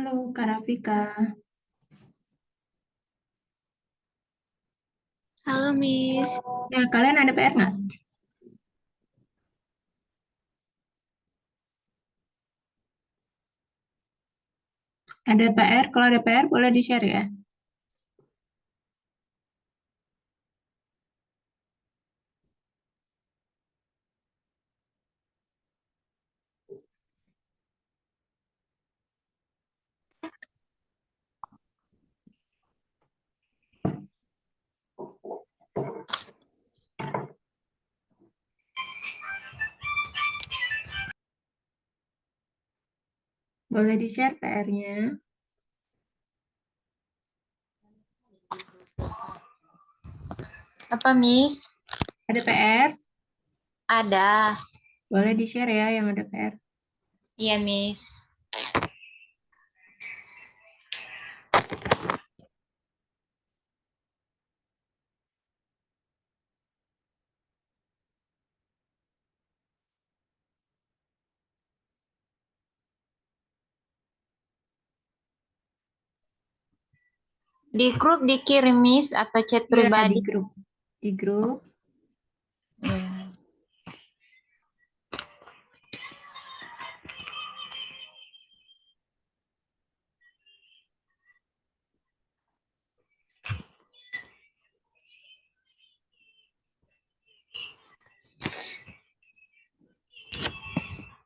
Halo, Kak Rafika. Halo, Miss. Nah, kalian ada PR nggak? Ada PR? Kalau ada PR, boleh di-share ya. Boleh di-share PR-nya. Apa, Miss? Ada PR? Ada. Boleh di-share ya yang ada PR. Iya, Miss. Di grup dikirim, Miss, atau chat Iya, di pribadi? grup. Di grup. Hmm.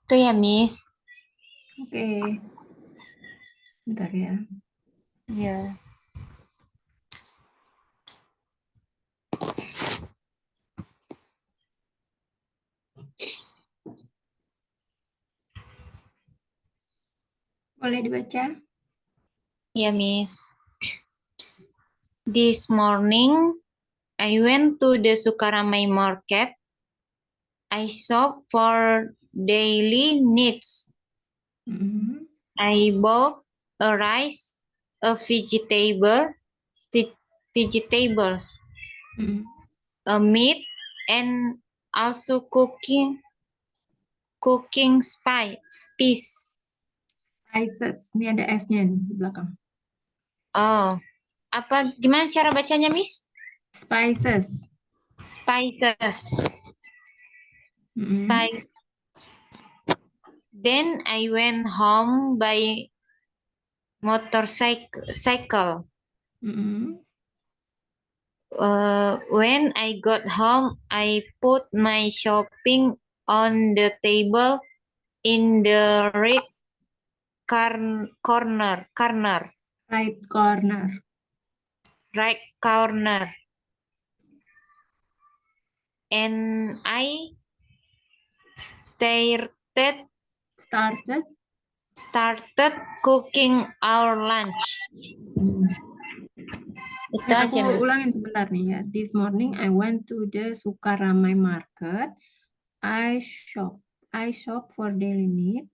Itu ya, Miss. Oke. Bentar ya. Iya. Boleh dibaca? Iya, Miss. This morning, I went to the Sukaramai market. I shop for daily needs. Mm-mm. I bought a rice, a ve- vegetables, Mm-mm. a meat, and also cooking spice. Spices. Ini ada S-nya nih di belakang. Oh, apa gimana cara bacanya, Miss? Spices. Spices. Mm-mm. Spice. Then I went home by motorcycle. Mm-mm. When I got home, I put my shopping on the table in the corner, Right corner. right corner, and I started Started. started cooking our lunch. Mm. Itu Ya, aku aja, Miss. ulangin sebentar nih ya. This morning I went to the Sukaramai market. I shop. I shop for daily need.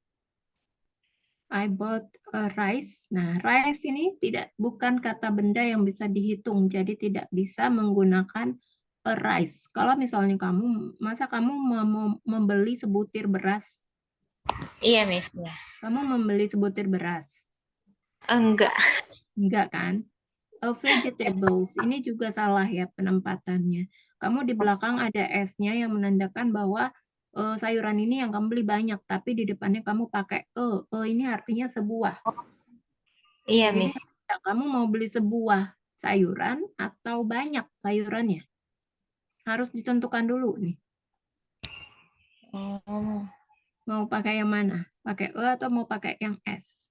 I bought a rice. Nah, rice ini bukan kata benda yang bisa dihitung, jadi tidak bisa menggunakan a rice. Kalau misalnya masa kamu mau membeli sebutir beras? Iya, Miss. Ya. Kamu membeli sebutir beras? Enggak. Enggak kan? A vegetables ini juga salah ya penempatannya. Kamu di belakang ada S-nya yang menandakan bahwa sayuran ini yang kamu beli banyak, tapi di depannya kamu pakai e. E ini artinya sebuah. Iya, Jadi Miss. kamu mau beli sebuah sayuran atau banyak sayurannya? Harus ditentukan dulu nih. Oh, Mau pakai yang mana? Pakai E atau mau pakai yang S?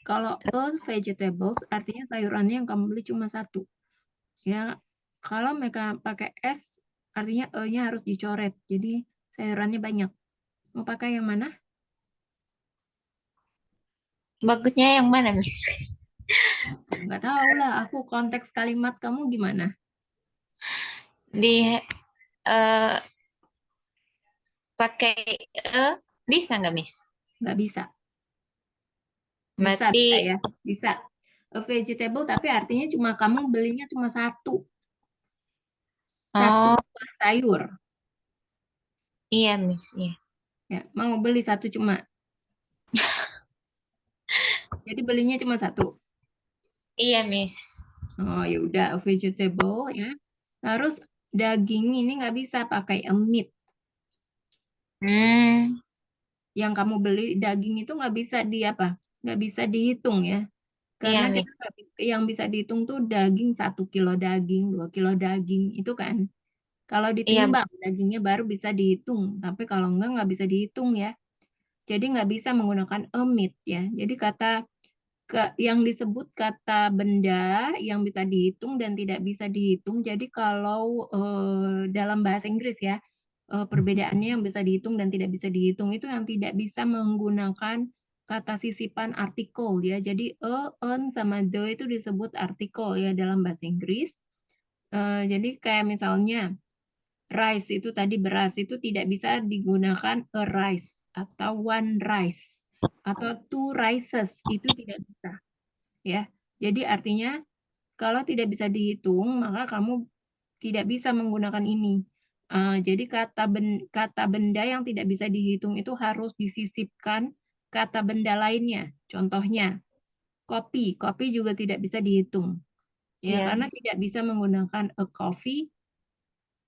Kalau E vegetables artinya sayurannya yang kamu beli cuma satu. Ya, kalau mereka pakai S artinya E-nya harus dicoret. Jadi sayurannya banyak. Mau pakai yang mana? bagusnya yang mana, Miss? Nggak tahu lah. Aku konteks kalimat kamu gimana? Di eh, pakai bisa nggak, Miss? Nggak bisa. Bisa, Berarti bisa ya. Bisa. A vegetable tapi artinya cuma kamu belinya cuma satu. Satu oh buah sayur. iya, Miss. Iya. Ya, mau beli satu cuma. Jadi belinya cuma satu. Iya, Miss. Oh ya udah, vegetable ya. Terus daging ini nggak bisa pakai a meat. Hmm, Yang kamu beli daging itu nggak bisa di apa? Nggak bisa dihitung ya. iya, Karena kita Miss. nggak bisa, yang bisa dihitung tuh daging 1 kilo daging, 2 kilo daging itu kan. Kalau Iya, ditimbang dagingnya baru bisa dihitung. Tapi kalau nggak bisa dihitung ya. Jadi nggak bisa menggunakan a meat ya. Jadi yang disebut kata benda yang bisa dihitung dan tidak bisa dihitung. Jadi kalau dalam bahasa Inggris ya, perbedaannya yang bisa dihitung dan tidak bisa dihitung itu yang tidak bisa menggunakan kata sisipan artikel ya. Jadi an sama the itu disebut artikel ya dalam bahasa Inggris. Jadi kayak misalnya rice itu tadi beras itu tidak bisa digunakan a rice atau one rice atau two rices itu tidak bisa ya. Jadi artinya kalau tidak bisa dihitung, maka kamu tidak bisa menggunakan ini. Jadi kata benda yang tidak bisa dihitung itu harus disisipkan kata benda lainnya. Contohnya, kopi. Kopi juga tidak bisa dihitung. Ya, iya, karena tidak bisa menggunakan a coffee,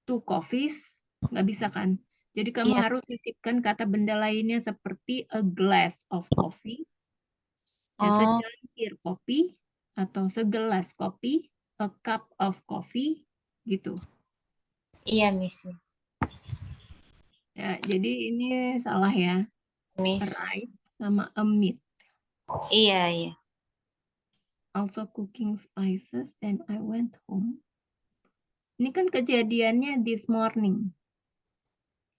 two coffees, nggak bisa kan? Jadi kamu iya. harus sisipkan kata benda lainnya seperti a glass of coffee, ya Oh, secangkir kopi, atau segelas kopi, a cup of coffee, gitu. iya, Miss. Ya, jadi ini salah ya. Miss. Rice sama a meat. Iya, iya. Also cooking spices, then I went home. Ini kan kejadiannya this morning.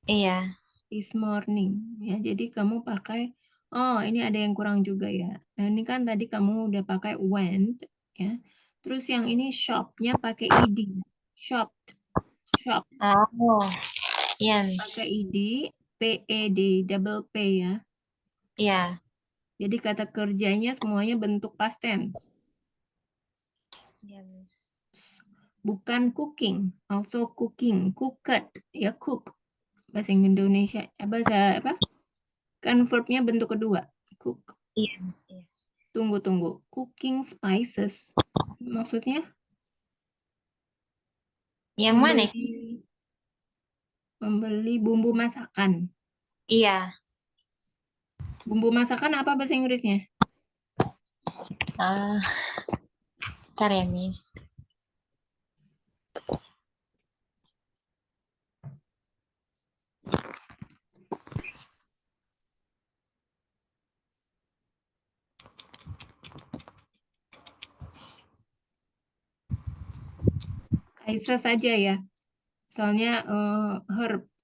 Iya. This morning. Ya, jadi kamu pakai, oh ini ada yang kurang juga ya. Nah, ini kan tadi kamu udah pakai went, ya. Terus yang ini shopnya pakai ed. Shopped. Shop. Oh, iya, Pakai Miss. ed, ped, double p ya. Iya, Jadi kata kerjanya semuanya bentuk past tense. iya, Miss. Bukan cooking, also cooking, cooked, ya cook. Bahasa Indonesia, bahasa apa? Kan verbnya bentuk kedua, cook. Iya, iya. Tunggu. Cooking spices. Maksudnya Yang mana? membeli membeli bumbu masakan. Iya. Bumbu masakan apa bahasa Inggrisnya? Ah, ntar ya, Miss. Spices saja ya. Soalnya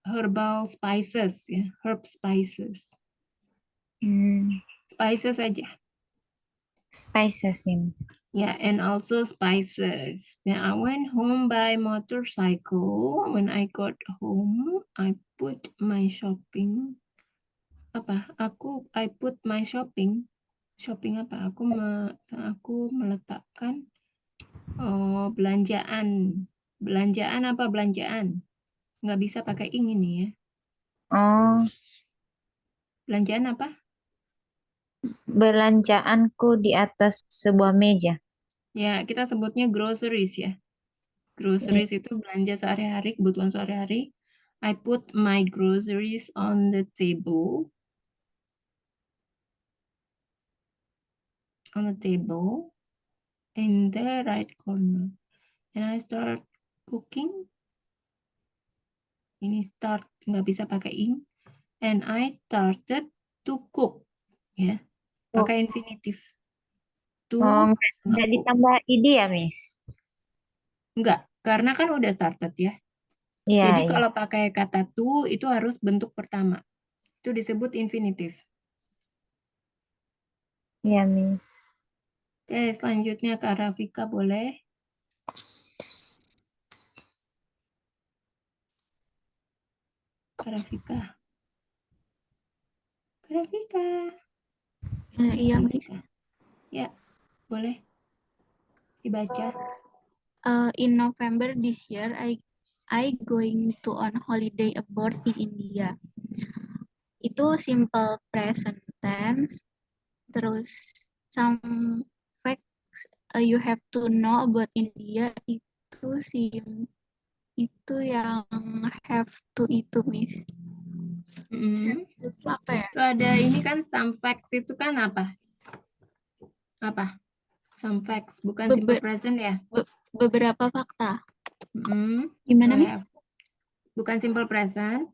herbal spices ya, herb spices. Hmm, Spices saja. spices ini. Yeah, and also spices. Then I went home by motorcycle. When I got home, I put my shopping. I put my shopping. Shopping apa? Aku meletakkan belanjaan. Belanjaan apa belanjaan? Nggak bisa pakai ing ini ya. Oh, Belanjaan apa? belanjaanku di atas sebuah meja. Ya, kita sebutnya groceries ya. Iya. Groceries itu belanja sehari-hari, kebutuhan sehari-hari. I put my groceries on the table. On the table in the right corner. And I start cooking. Ini start nggak bisa pakai ing. And I started to cook. Ya, Oh, pakai infinitif. oh, To sama nggak cook. ditambah ide ya, Miss? Enggak, karena kan udah started ya. Iya, Jadi iya. kalau pakai kata to itu harus bentuk pertama. Itu disebut infinitif. Iya, Miss. Oke, selanjutnya Kak Rafika boleh. Kak Rafika. Kak Rafika. Iya, Kak Miss. Rafika. Ya, boleh dibaca. In November this year, I going to on holiday abroad in India. Itu simple present tense, terus some facts you have to know about India itu yang have to itu, Miss. Mm-mm. Itu apa ya? Terus ada ini kan some facts itu kan apa? Apa? Some facts, bukan simple Bebe- present ya? Beberapa fakta. Mm-mm. Gimana, You Miss? have. Bukan simple present.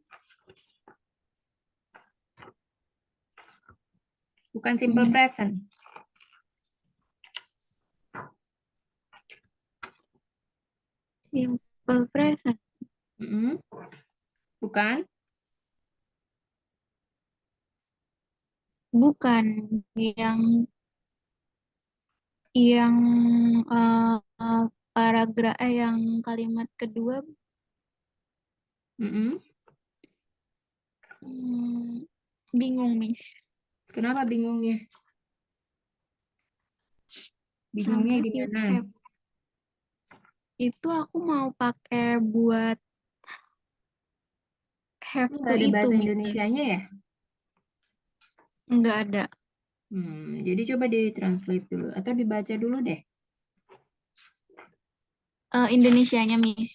Bukan simple present. Simple present. Mm-mm. Bukan? Bukan yang paragraf yang kalimat kedua Mm-mm. bingung, Miss. Kenapa bingungnya? Bingungnya Sama di you mana? have. Itu aku mau pakai buat have to Nggak ada itu, bahasa Miss. Indonesianya ya? Nggak ada. Jadi coba di-translate dulu atau dibaca dulu deh. Indonesianya, Miss.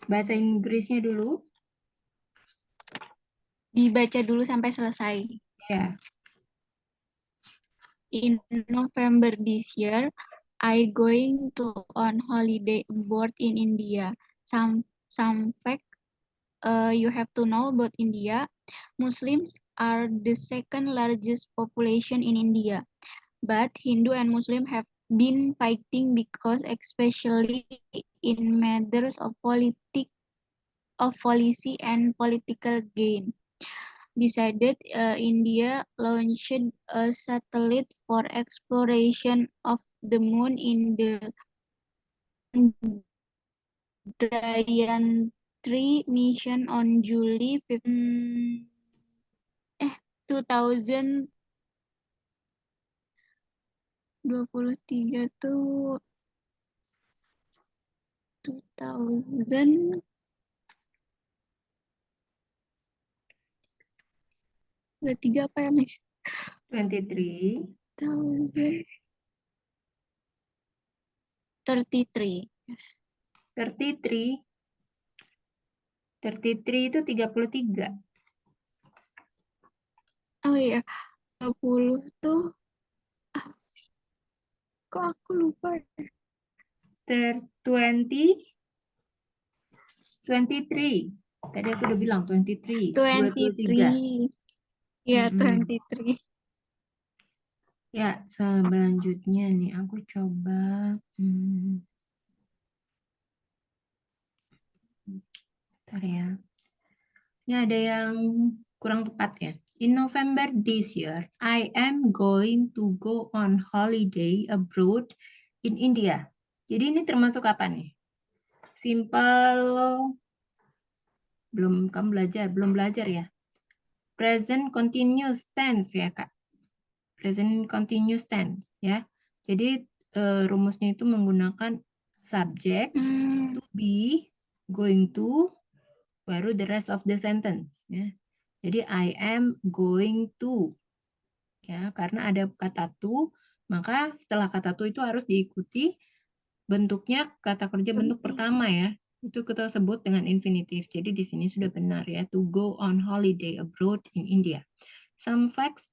Bahasa Inggrisnya dulu. Dibaca dulu sampai selesai. Ya. In November this year, I going to on holiday abroad in India. Some fact you have to know about India. Muslims are the second largest population in India, but Hindu and Muslim have been fighting because, especially in matters of policy and political gain, decided India launched a satellite for exploration of the moon in the Chandrayaan-3 mission on July 15, 2023 tuh 2000 23 apa ya, Miss? 23. 33. Yes. 33. 33 itu 33. Oh iya, 20 tuh kok aku lupa. 20. 23. Tadi aku udah bilang 23. 23. 23. Ya, Mm-mm. 23. Ya, selanjutnya nih aku coba. Bentar ya. Ini ada yang kurang tepat ya. In November this year, I am going to go on holiday abroad in India. Jadi ini termasuk apa nih? Simple, belum belajar ya. Present continuous tense ya Kak. Present continuous tense ya. Jadi rumusnya itu menggunakan subject, to be, going to, baru the rest of the sentence ya. Jadi I am going to ya, karena ada kata to, maka setelah kata to itu harus diikuti bentuknya kata kerja bentuk pertama ya. Itu kita sebut dengan infinitive. Jadi di sini sudah benar ya, to go on holiday abroad in India. Some facts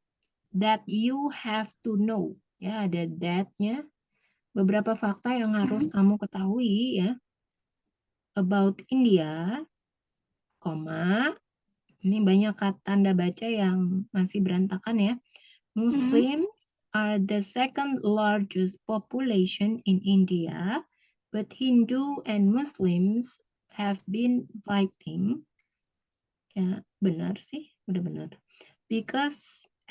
that you have to know. Ya, ada that-nya. Beberapa fakta yang harus kamu ketahui ya about India, koma. Ini banyak tanda baca yang masih berantakan ya. Muslims are the second largest population in India, but Hindu and Muslims have been fighting. Ya, benar sih, udah benar. Because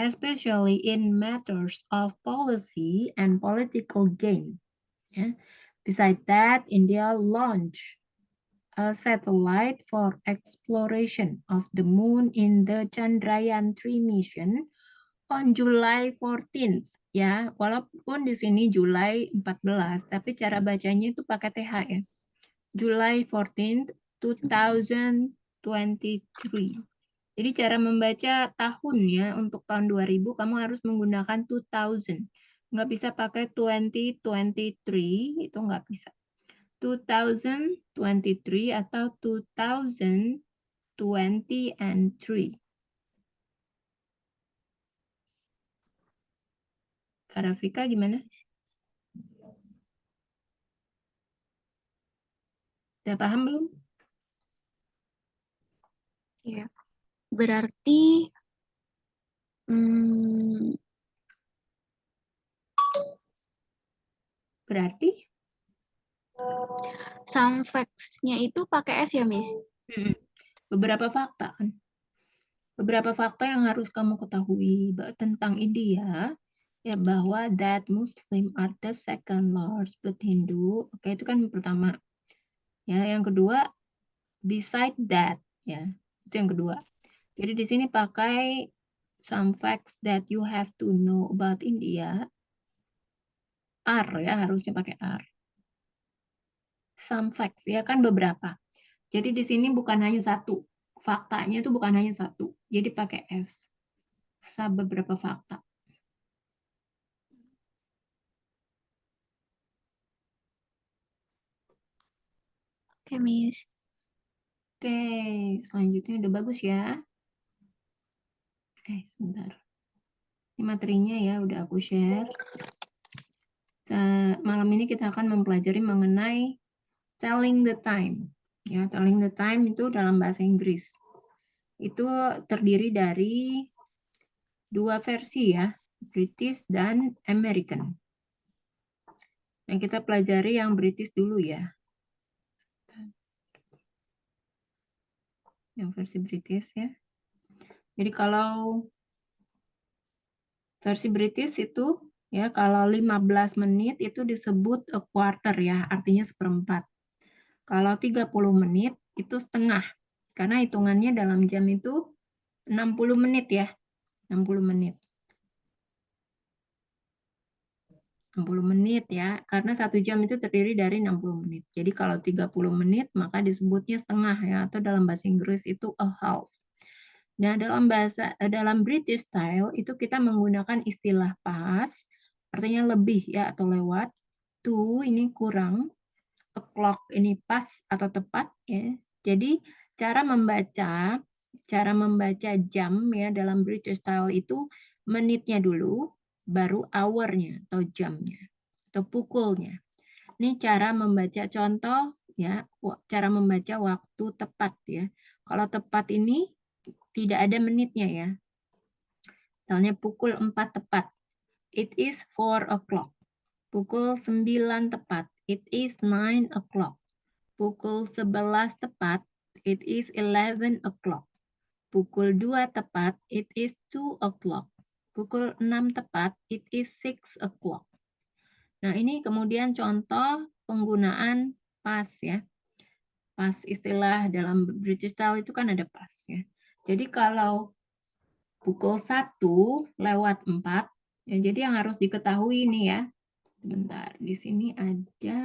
especially in matters of policy and political gain. Ya. Besides that, India launched a satellite for exploration of the moon in the Chandrayaan-3 mission on July 14th. Ya, walaupun di sini Julai 14, tapi cara bacanya itu pakai TH ya. July 14th, 2023. Jadi cara membaca tahun ya, untuk tahun 2000 kamu harus menggunakan 2000. Nggak bisa pakai 2023, itu nggak bisa. 2023 atau 2023. Kak Rafika gimana? Udah paham belum? Ya, berarti Berarti some facts-nya itu pakai S ya, Miss? beberapa fakta kan. Beberapa fakta yang harus kamu ketahui tentang India, ya, bahwa that Muslim are the second largest but Hindu. Oke, itu kan pertama. Ya, yang kedua, beside that, ya. Itu yang kedua. Jadi di sini pakai some facts that you have to know about India. Are ya, harusnya pakai are. Some facts ya kan beberapa. Jadi di sini bukan hanya satu. Faktanya itu bukan hanya satu. Jadi pakai S. Beberapa fakta. Oke, Miss. Oke, selanjutnya udah bagus ya. Sebentar. Ini materinya ya udah aku share. Malam ini kita akan mempelajari mengenai telling the time. Ya, telling the time itu dalam bahasa Inggris. Itu terdiri dari dua versi ya, British dan American. Yang kita pelajari yang British dulu ya. Yang versi British ya. Jadi kalau versi British itu ya, kalau 15 menit itu disebut a quarter ya, artinya seperempat. Kalau 30 menit itu setengah. Karena hitungannya dalam jam itu 60 menit ya. 60 menit. 60 menit ya, karena 1 jam itu terdiri dari 60 menit. Jadi kalau 30 menit maka disebutnya setengah ya, atau dalam bahasa Inggris itu a half. Nah, dalam British style itu kita menggunakan istilah pas, artinya lebih ya atau lewat. To ini kurang, o'clock ini pas atau tepat ya. Jadi cara membaca jam ya dalam British style itu menitnya dulu, baru hour-nya atau jamnya atau pukulnya. Ini cara membaca contoh ya, cara membaca waktu tepat ya. Kalau tepat ini tidak ada menitnya ya. Misalnya pukul 4 tepat. It is 4 o'clock. Pukul 9 tepat. It is 9 o'clock. Pukul 11 tepat. It is 11 o'clock. Pukul 2 tepat. It is 2 o'clock. Pukul 6 tepat. It is 6 o'clock. Nah, ini kemudian contoh penggunaan pas ya. Pas, istilah dalam British style itu kan ada pas ya. Jadi kalau pukul 1 lewat 4, ya, jadi yang harus diketahui nih ya. Sebentar, di sini ada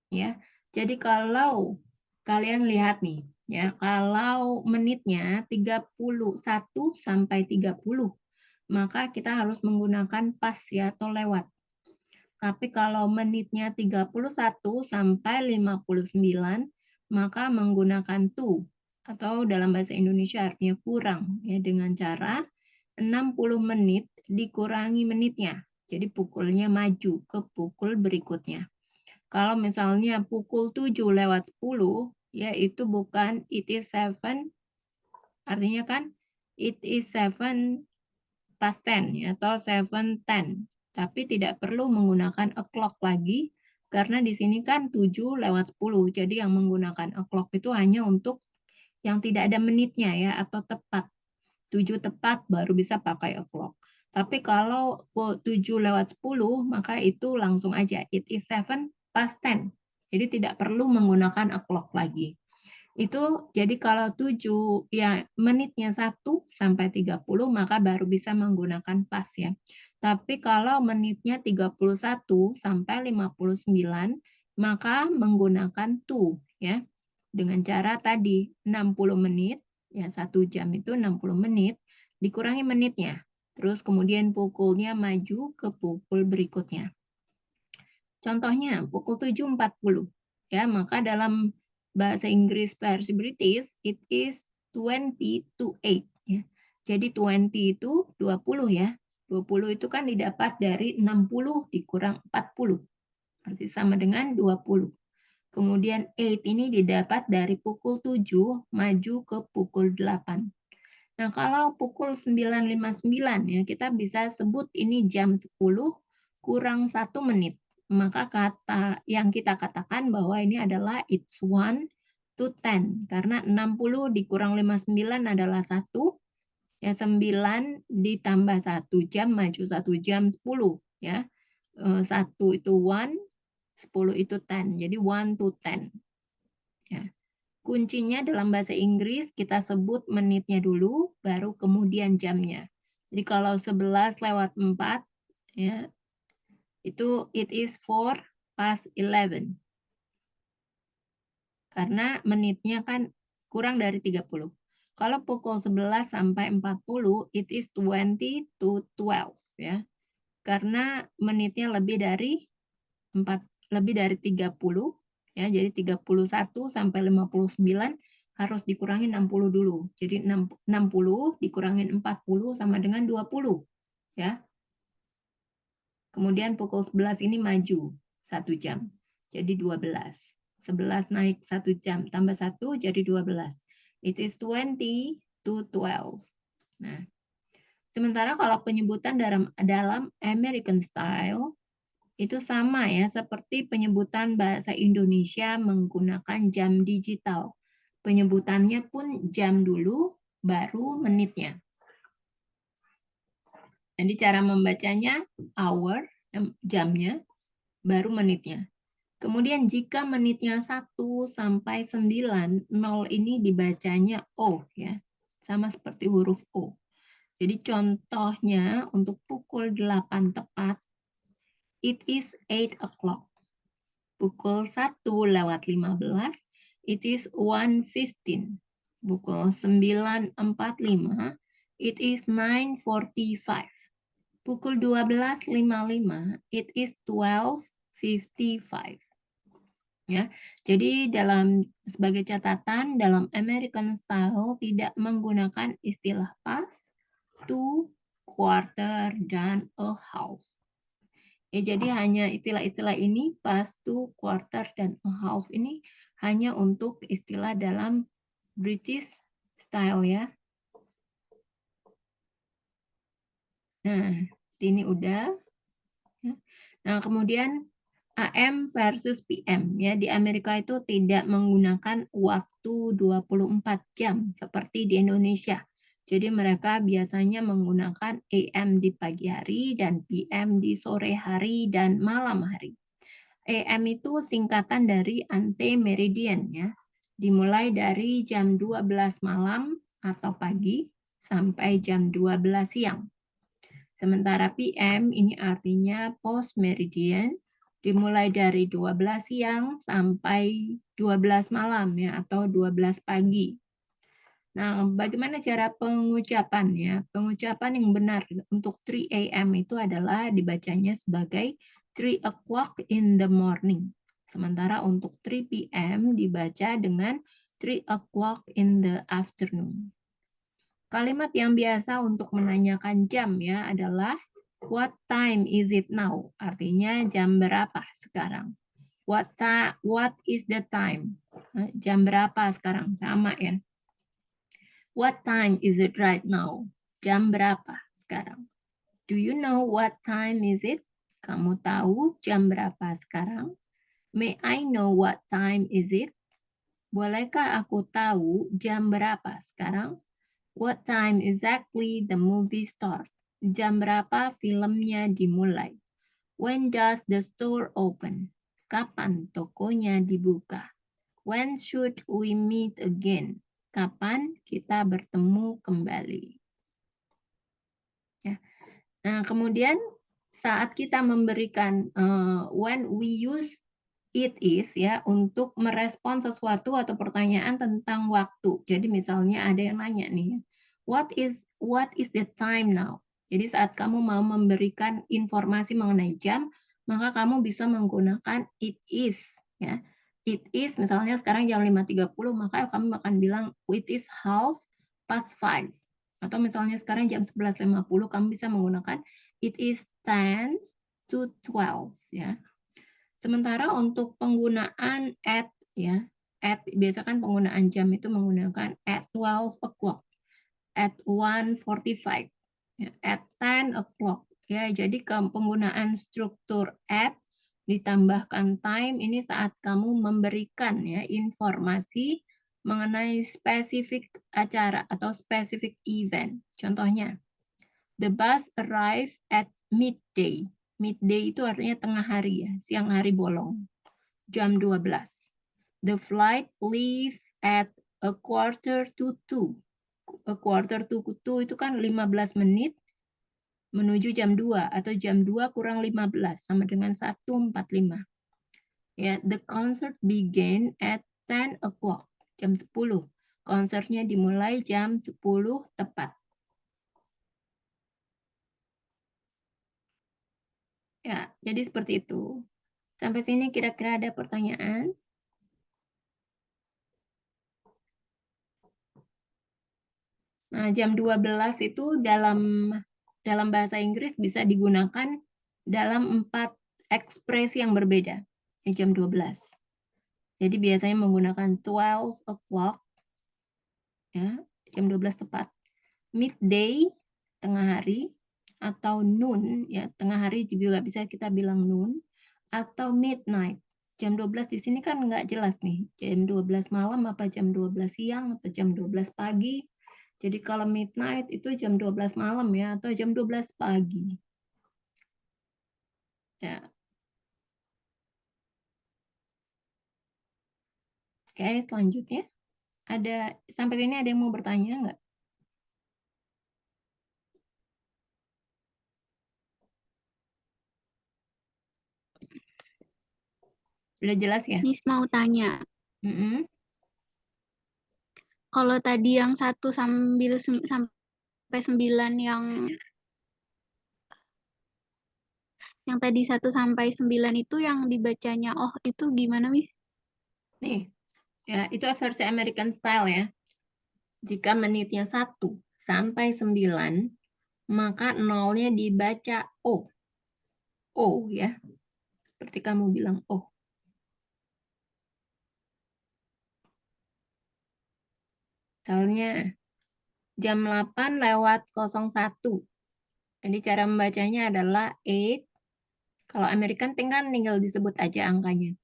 ya. Jadi kalau kalian lihat nih ya, kalau menitnya 31 sampai 30, maka kita harus menggunakan pas ya atau lewat. Tapi kalau menitnya 31 sampai 59, maka menggunakan to atau dalam bahasa Indonesia artinya kurang ya, dengan cara 60 menit dikurangi menitnya. Jadi pukulnya maju ke pukul berikutnya. Kalau misalnya pukul 7 lewat 10, ya itu bukan it is 7, artinya kan it is 7 past 10 ya, atau 7:10. Tapi tidak perlu menggunakan o'clock lagi, karena di sini kan 7 lewat 10. Jadi yang menggunakan o'clock itu hanya untuk yang tidak ada menitnya ya, atau tepat. 7 tepat baru bisa pakai o'clock. Tapi kalau 7 lewat 10, maka itu langsung aja. It is 7 past 10. Jadi tidak perlu menggunakan o'clock lagi. Itu jadi kalau 7 ya menitnya 1 sampai 30 maka baru bisa menggunakan pas ya. Tapi kalau menitnya 31 sampai 59 maka menggunakan to ya. Dengan cara tadi 60 menit, ya 1 jam itu 60 menit, dikurangi menitnya. Terus kemudian pukulnya maju ke pukul berikutnya. Contohnya pukul 7.40 ya, maka dalam bahasa Inggris versi British it is 20 to 8 ya. Jadi 20 itu 20 ya. 20 itu kan didapat dari 60 dikurang 40. Berarti sama dengan 20. Kemudian 8 ini didapat dari pukul 7 maju ke pukul 8. Nah, kalau pukul 9.59 ya, kita bisa sebut ini jam 10 kurang 1 menit. Maka kata yang kita katakan bahwa ini adalah it's 1 to 10. Karena 60 dikurang 59 adalah 1. Ya, 9 ditambah 1 jam, maju 1 jam 10. Ya, 1 itu 1, 10 itu 10. Jadi 1 to 10. Ya. Kuncinya dalam bahasa Inggris kita sebut menitnya dulu, baru kemudian jamnya. Jadi kalau 11:04, ya, itu it is 4:11. Karena menitnya kan kurang dari 30. Kalau pukul 11 sampai 40, it is 20 to 12. Ya. Karena menitnya lebih dari 30. Ya, jadi 31 sampai 59 harus dikurangi 60 dulu. Jadi 60 dikurangin 40 sama dengan 20. Ya. Kemudian pukul 11 ini maju 1 jam. Jadi 12. 11 naik 1 jam, tambah 1 jadi 12. It is 20 to 12. Nah, sementara kalau penyebutan dalam American style, itu sama ya, seperti penyebutan bahasa Indonesia menggunakan jam digital. Penyebutannya pun jam dulu, baru menitnya. Jadi cara membacanya hour, jamnya, baru menitnya. Kemudian jika menitnya 1 sampai 9, 0 ini dibacanya O ya. Sama seperti huruf O. Jadi contohnya untuk pukul 8 tepat, it is 8 o'clock. Pukul 1:15, it is 1:15. Pukul 9:45, it is 9:45. Pukul 12:55, it is 12:55. Ya, jadi sebagai catatan dalam American style tidak menggunakan istilah past, to, quarter, dan a half. Ya, jadi hanya istilah-istilah ini, past, to, quarter, dan a half ini hanya untuk istilah dalam British style ya. Nah, ini udah. Nah, kemudian AM versus PM ya. Di Amerika itu tidak menggunakan waktu 24 jam seperti di Indonesia. Jadi mereka biasanya menggunakan AM di pagi hari dan PM di sore hari dan malam hari. AM itu singkatan dari ante meridian ya. Dimulai dari jam 12 malam atau pagi sampai jam 12 siang. Sementara PM ini artinya post meridian, dimulai dari 12 siang sampai 12 malam ya atau 12 pagi. Nah, bagaimana cara pengucapannya? Pengucapan yang benar untuk 3 AM itu adalah dibacanya sebagai 3 o'clock in the morning. Sementara untuk 3 PM dibaca dengan 3 o'clock in the afternoon. Kalimat yang biasa untuk menanyakan jam ya adalah what time is it now? Artinya jam berapa sekarang? What is the time? Jam berapa sekarang? Sama ya. What time is it right now? Jam berapa sekarang? Do you know what time is it? Kamu tahu jam berapa sekarang? May I know what time is it? Bolehkah aku tahu jam berapa sekarang? What time exactly the movie start? Jam berapa filmnya dimulai? When does the store open? Kapan tokonya dibuka? When should we meet again? Kapan kita bertemu kembali? Ya. Nah, kemudian saat kita memberikan when we use it is ya untuk merespon sesuatu atau pertanyaan tentang waktu. Jadi misalnya ada yang nanya nih, what is the time now? Jadi saat kamu mau memberikan informasi mengenai jam, maka kamu bisa menggunakan it is ya. It is misalnya sekarang jam 5.30, maka kamu akan bilang it is 5:30. Atau misalnya sekarang jam 11.50, kamu bisa menggunakan it is 10 to 12 ya. Sementara untuk penggunaan at ya, at biasa kan penggunaan jam itu menggunakan at 12 o'clock, at 1:45, ya, at 10 o'clock. Ya, jadi penggunaan struktur at ditambahkan time ini saat kamu memberikan ya informasi mengenai spesifik acara atau spesifik event. Contohnya, the bus arrived at midday. Midday itu artinya tengah hari ya, siang hari bolong. Jam 12. The flight leaves at 1:45. A quarter to 2 itu kan 15 menit menuju jam 2 atau jam 2 kurang 15 sama dengan 1:45. Ya, the concert began at 10 o'clock. Jam 10. Konsernya dimulai jam 10 tepat. Ya, jadi seperti itu. Sampai sini kira-kira ada pertanyaan? Nah, jam 12 itu dalam bahasa Inggris bisa digunakan dalam 4 ekspresi yang berbeda. Ya, jam 12. Jadi biasanya menggunakan 12 o'clock, ya, jam 12 tepat. Midday, tengah hari, atau noon, ya, tengah hari juga bisa kita bilang noon, atau midnight. Jam 12 di sini kan nggak jelas nih, jam 12 malam apa jam 12 siang atau jam 12 pagi. Jadi kalau midnight itu jam 12 malam ya, atau jam 12 pagi. Ya. Oke, selanjutnya. Sampai sini ada yang mau bertanya nggak? Sudah jelas ya? Miss mau tanya, Mm-mm. kalau tadi yang 1 sampai 9 yang tadi 1 sampai 9 itu yang dibacanya oh itu gimana, Miss? Nih, ya itu versi American style ya. Jika menitnya 1 sampai 9, maka nolnya dibaca O. O ya. Seperti kamu bilang O. Misalnya jam 8:01. Jadi cara membacanya adalah 8. Kalau American tinggal disebut aja angkanya.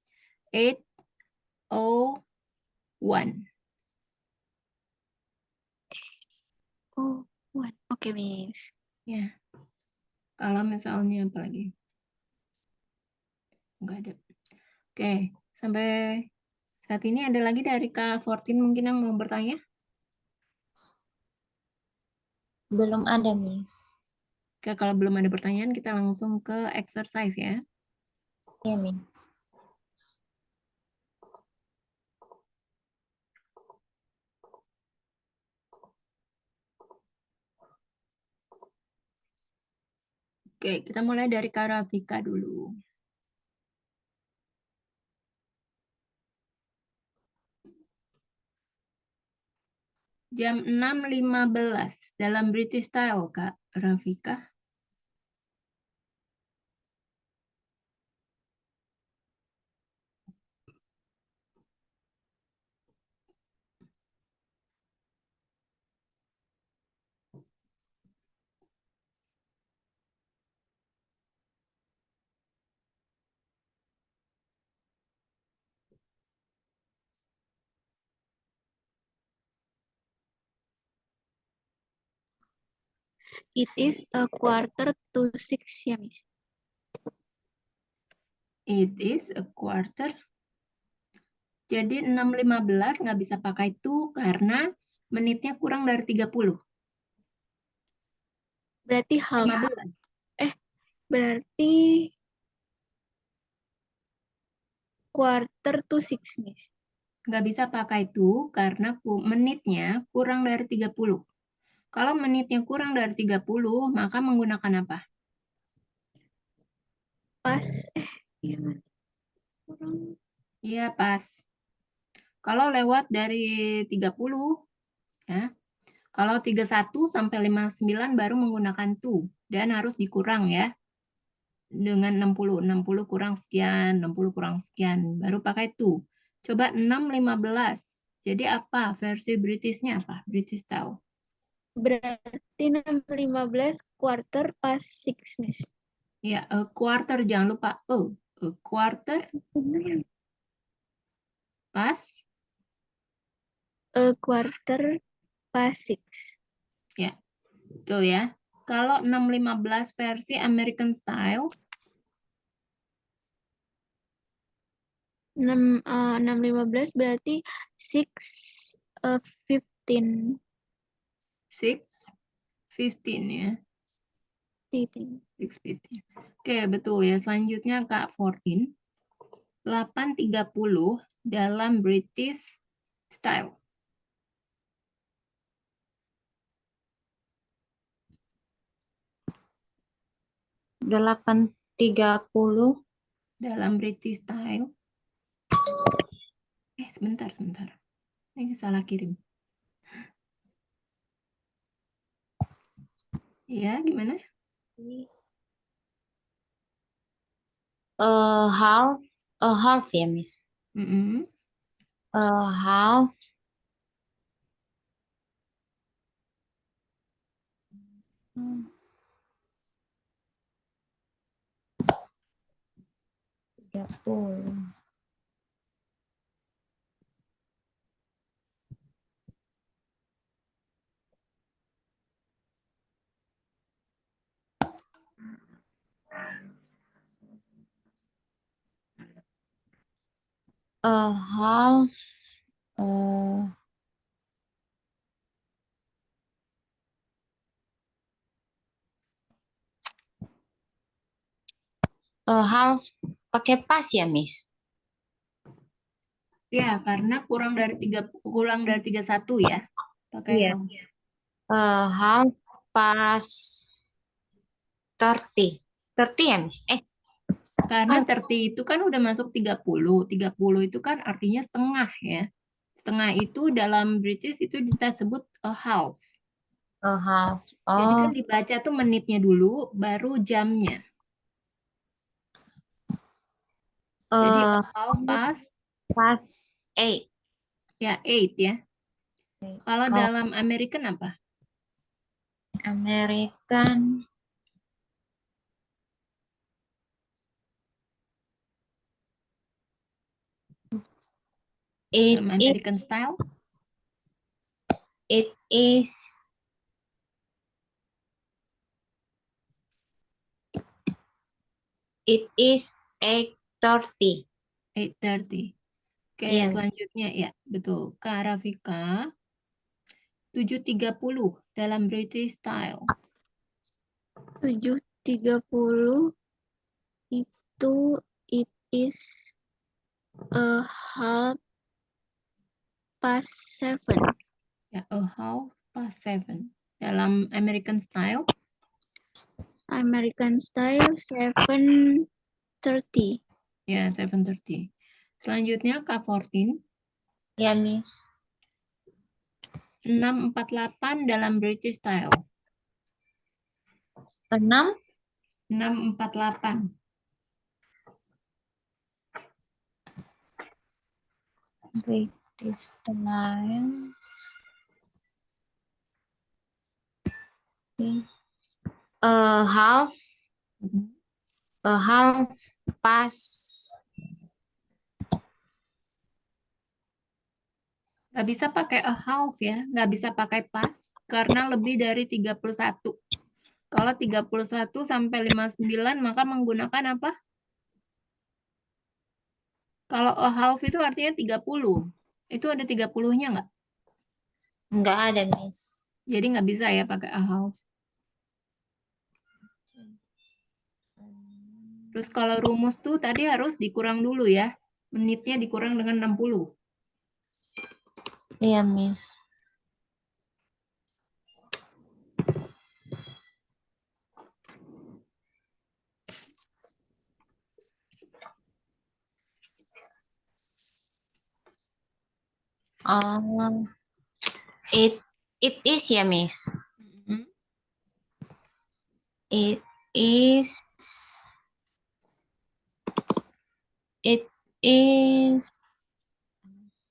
8:01. Oh, oke, Miss. Ya. Kalau misalnya apa lagi? Enggak ada. Oke, sampai saat ini ada lagi dari Kak Fortin mungkin yang mau bertanya? Belum ada, Miss. Oke, kalau belum ada pertanyaan, kita langsung ke exercise ya. Ya, Miss. Oke, kita mulai dari Kak Rafika dulu. Jam 6:15 dalam British Style, Kak Rafika. It is a 5:45 ya, Miss. It is a quarter. Jadi 6:15 nggak bisa pakai itu karena menitnya kurang dari 30. Berarti 15. berarti quarter to 6, Miss. Nggak bisa pakai to karena menitnya kurang dari 30. Kalau menitnya kurang dari 30, maka menggunakan apa? Pas, kurang. Iya, pas. Kalau lewat dari 30, ya. Kalau 31 sampai 59 baru menggunakan to. Dan harus dikurang ya. Dengan 60. 60 kurang sekian, 60 kurang sekian. Baru pakai to. Coba 6, 15. Jadi apa? Versi Britishnya apa? British style. Berarti 6:15 quarter past 6, Miss. Ya, a quarter. Jangan lupa a. A quarter pas. A quarter past 6. Ya, betul ya. Kalau 6, 15 versi American style, 6:15 berarti 6:15. 6:15 ya. 6:15. Oke, betul ya. Selanjutnya Kak 14. 8:30 dalam British style. Delapan 30. Dalam British style. Sebentar. Ini salah kirim. Ya, gimana? Half ya, Miss. Mm-mm. Half. Hmm, 30. Half. Half pakai pas ya, Miss? Ya, karena kurang dari 31 ya. Pakai Iya. half. Half pas 30. 30 ya, Miss? Karena 30 itu kan udah masuk 30. 30 itu kan artinya setengah ya. Setengah itu dalam British itu kita sebut a half. Half. Jadi kan dibaca tuh menitnya dulu, baru jamnya. Jadi a half Pas 8. ya 8 ya. Kalau Kalau dalam American apa? American Dalam American style? it is 8:30. 8:30. Oke, Iya. selanjutnya ya, betul. Kak Rafika, 7:30 dalam British style. 7:30 itu it is a half past 7. Ya, a half past 7. Dalam American style, American style 7:30. ya 7:30. Selanjutnya Kak 14, Ya, Miss. 6:48 dalam British style. 6. 6:48. British style. Half. Half past. Nggak bisa pakai a half ya, nggak bisa pakai pas karena lebih dari 31. Kalau 31 sampai 59 maka menggunakan apa? Kalau a half itu artinya 30. Itu ada 30-nya nggak? Nggak ada, Miss. Jadi nggak bisa ya pakai a half. Terus kalau rumus tuh tadi harus dikurang dulu ya. Menitnya dikurang dengan 60. Iya, Miss. Oh, it is ya, Miss. Mhm. It is it is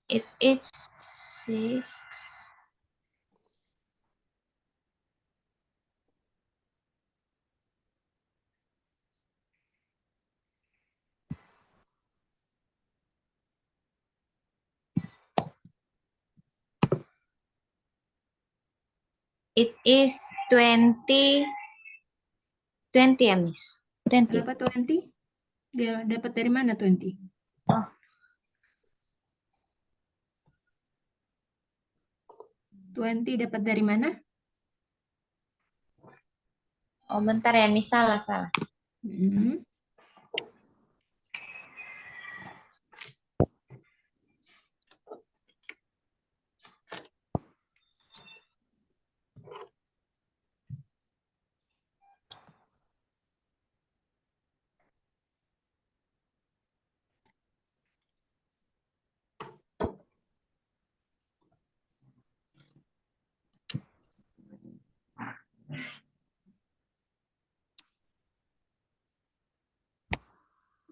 it is 6. It is 20 ya, Miss. 20. Kenapa 20? Dia dapat dari mana 20? Oh, 20 dapat dari mana? oh bentar ya, Miss. Salah. Mhm.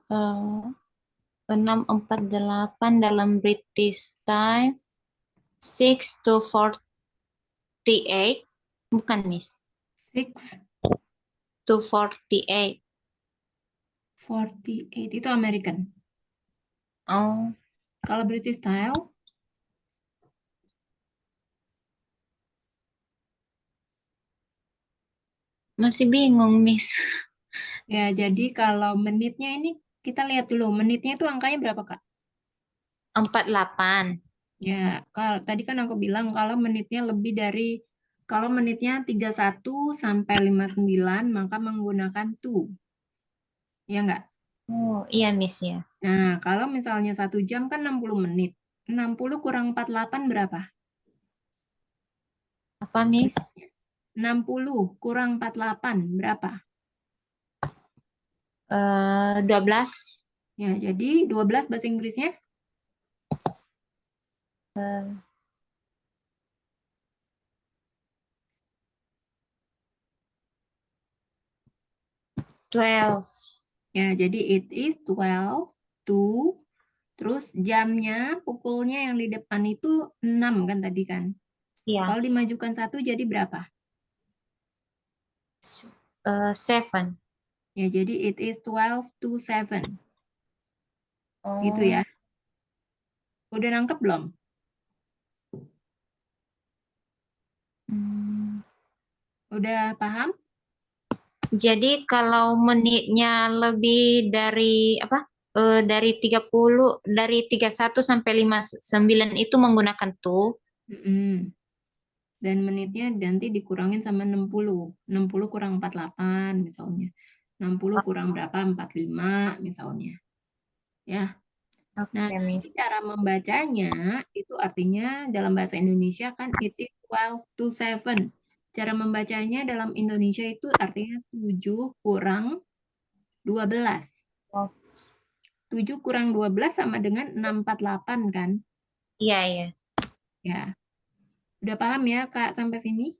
Eh, 6:48 dalam British time. 6 to 48. Bukan, Miss. 6, To 48. 48 itu American. Oh, Kalau British style, masih bingung, Miss. ya jadi kalau menitnya ini kita lihat dulu menitnya itu angkanya berapa, Kak? 48. Ya, kalau tadi kan aku bilang kalau menitnya lebih dari kalau menitnya 31 sampai 59 maka menggunakan to. Ya enggak? Oh, iya, Miss ya. Nah, kalau misalnya 1 jam kan 60 menit. 60 kurang 48 berapa? Apa, Miss? 60 kurang 48 berapa? 12. Ya, jadi 12 bahasa Inggrisnya Eh, 12. ya, jadi it is 12 to terus jamnya pukulnya yang di depan itu 6 kan tadi kan. Iya. Kalau dimajukan 1 jadi berapa? 7. Ya, jadi it is 12 to 7. Gitu Oh, ya. Udah nangkep belum? hmm. Udah paham? Jadi kalau menitnya lebih dari apa? Dari 30, dari 31 sampai 59 itu menggunakan to. Mm-mm. Dan menitnya nanti dikurangin sama 60. 60 kurang 48 misalnya. 60 kurang berapa? 45 misalnya. Ya. Oke, Nah, Miss. jadi cara membacanya itu artinya dalam bahasa Indonesia kan it is 12 to 7. Cara membacanya dalam Indonesia itu artinya 7 kurang 12. 7 kurang 12 sama dengan 648 kan? Iya, iya. Ya. Udah paham ya, Kak, sampai sini?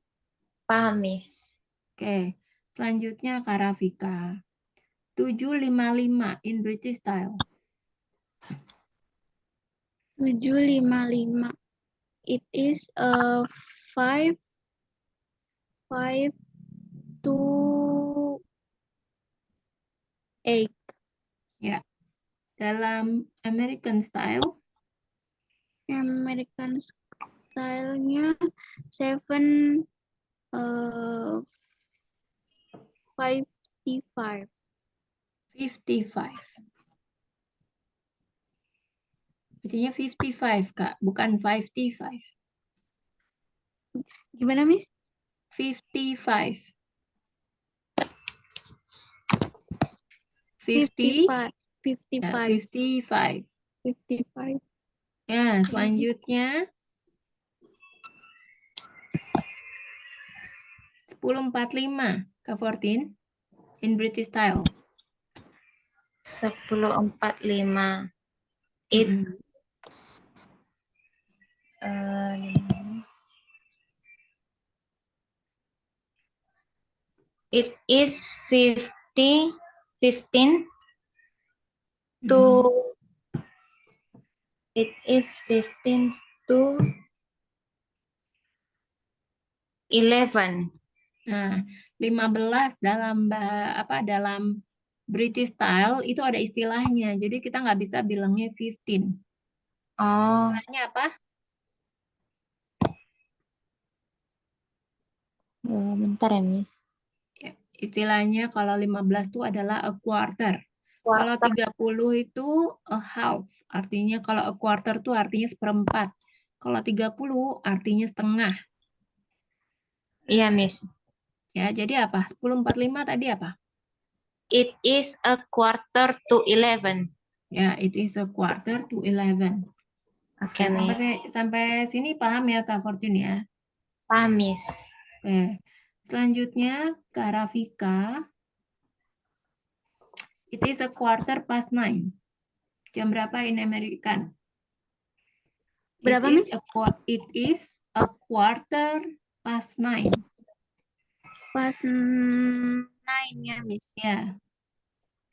Paham, Miss. Oke. Selanjutnya Kak Rafika. 755 in British style. 755. It is a 5 to 8. Ya. Dalam American style. American style-nya 7 55. 55. Bacanya 55, Kak. Bukan 55. Gimana, Miss? 55. 50. 55. Ya, 55. 55. 55. Ya, selanjutnya 10.45 Kak Fortin in British style. 10.45. It Mm-mm. it is 15 to Mm-mm. it is 15 to 11. Nah, 15 dalam British style itu ada istilahnya. Jadi kita nggak bisa bilangnya 15. Oh, Istilahnya apa? bentar ya, Miss. Ya, istilahnya kalau 15 itu adalah a quarter. Kalau Quarter. 30 itu a half. Artinya kalau a quarter itu artinya seperempat. Kalau 30 artinya setengah. Iya, Miss. Ya, jadi apa? 10.45 tadi apa? It is a quarter to 11. Ya, it is a quarter to 11. Oke, Oke, Miss. sampai sini paham ya Kak Fortune ya? Paham, Miss. Oke. Selanjutnya Kak Rafika. It is a quarter past 9. Jam berapa in American? It Berapa, is Miss? it is a quarter past 9. Pas 9 ya, Miss. Ya,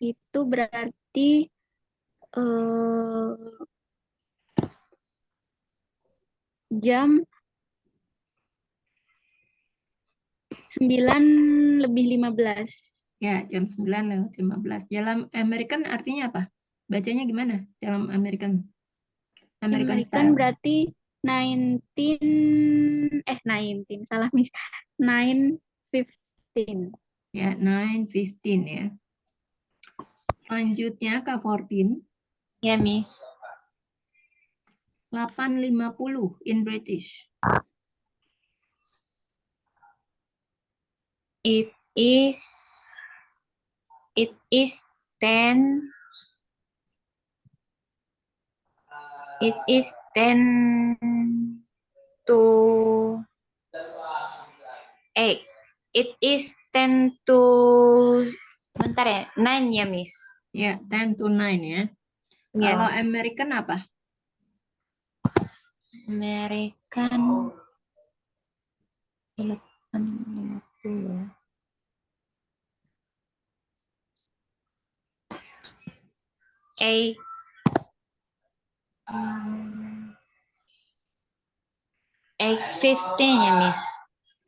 Itu berarti jam 9:15. ya jam 9:15. Dalam American artinya apa? Bacanya gimana? Dalam American American style. berarti 19, salah, Miss. 9:15. Ya, 9:15 ya. Selanjutnya Kak Fortin, Ya, Miss. 8.50 in British. It is 10. It is 10 to 8. It is 10 to bentar ya, 9 ya, Miss. Ya, 10 to 9 ya. Ya, Kalau American apa? American 8:50 ya. 8 8:15 ya, Miss.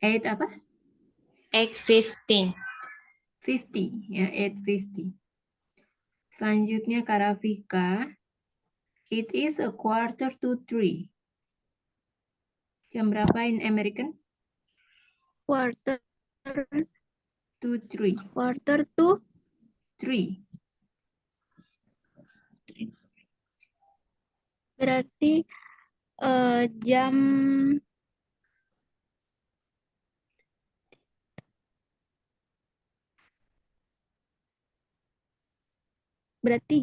8 apa? 8:15. 50 ya, 8:50. Selanjutnya Kak Rafika, it is a quarter to 3. Jam berapa in American? Quarter To 3. to 3. berarti jam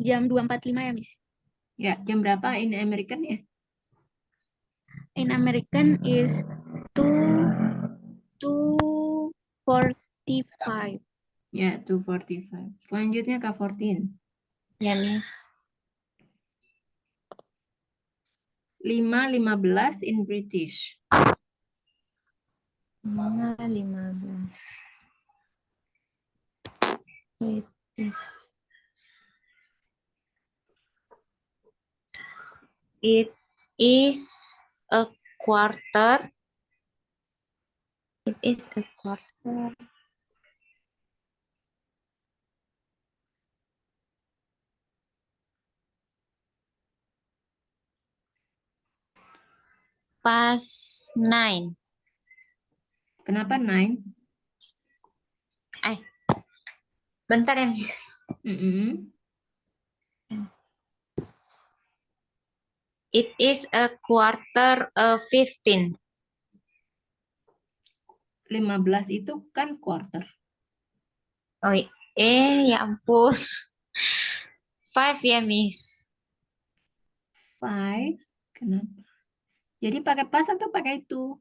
jam 2:45 ya, Miss. Ya, jam berapa in American ya? In American is 2:45. Ya, 2:45. Selanjutnya Kak Fortin. Ya, Miss. 5.15 in British. 5:15. It is. It is a quarter. It is a quarter. Past 9. Kenapa 9? Bentar ya, Miss. Mm-mm. It is a quarter 15. 15 itu kan quarter. Oh, ya ampun. 5 ya, Miss. 5. Kenapa? Jadi pakai pas atau pakai itu?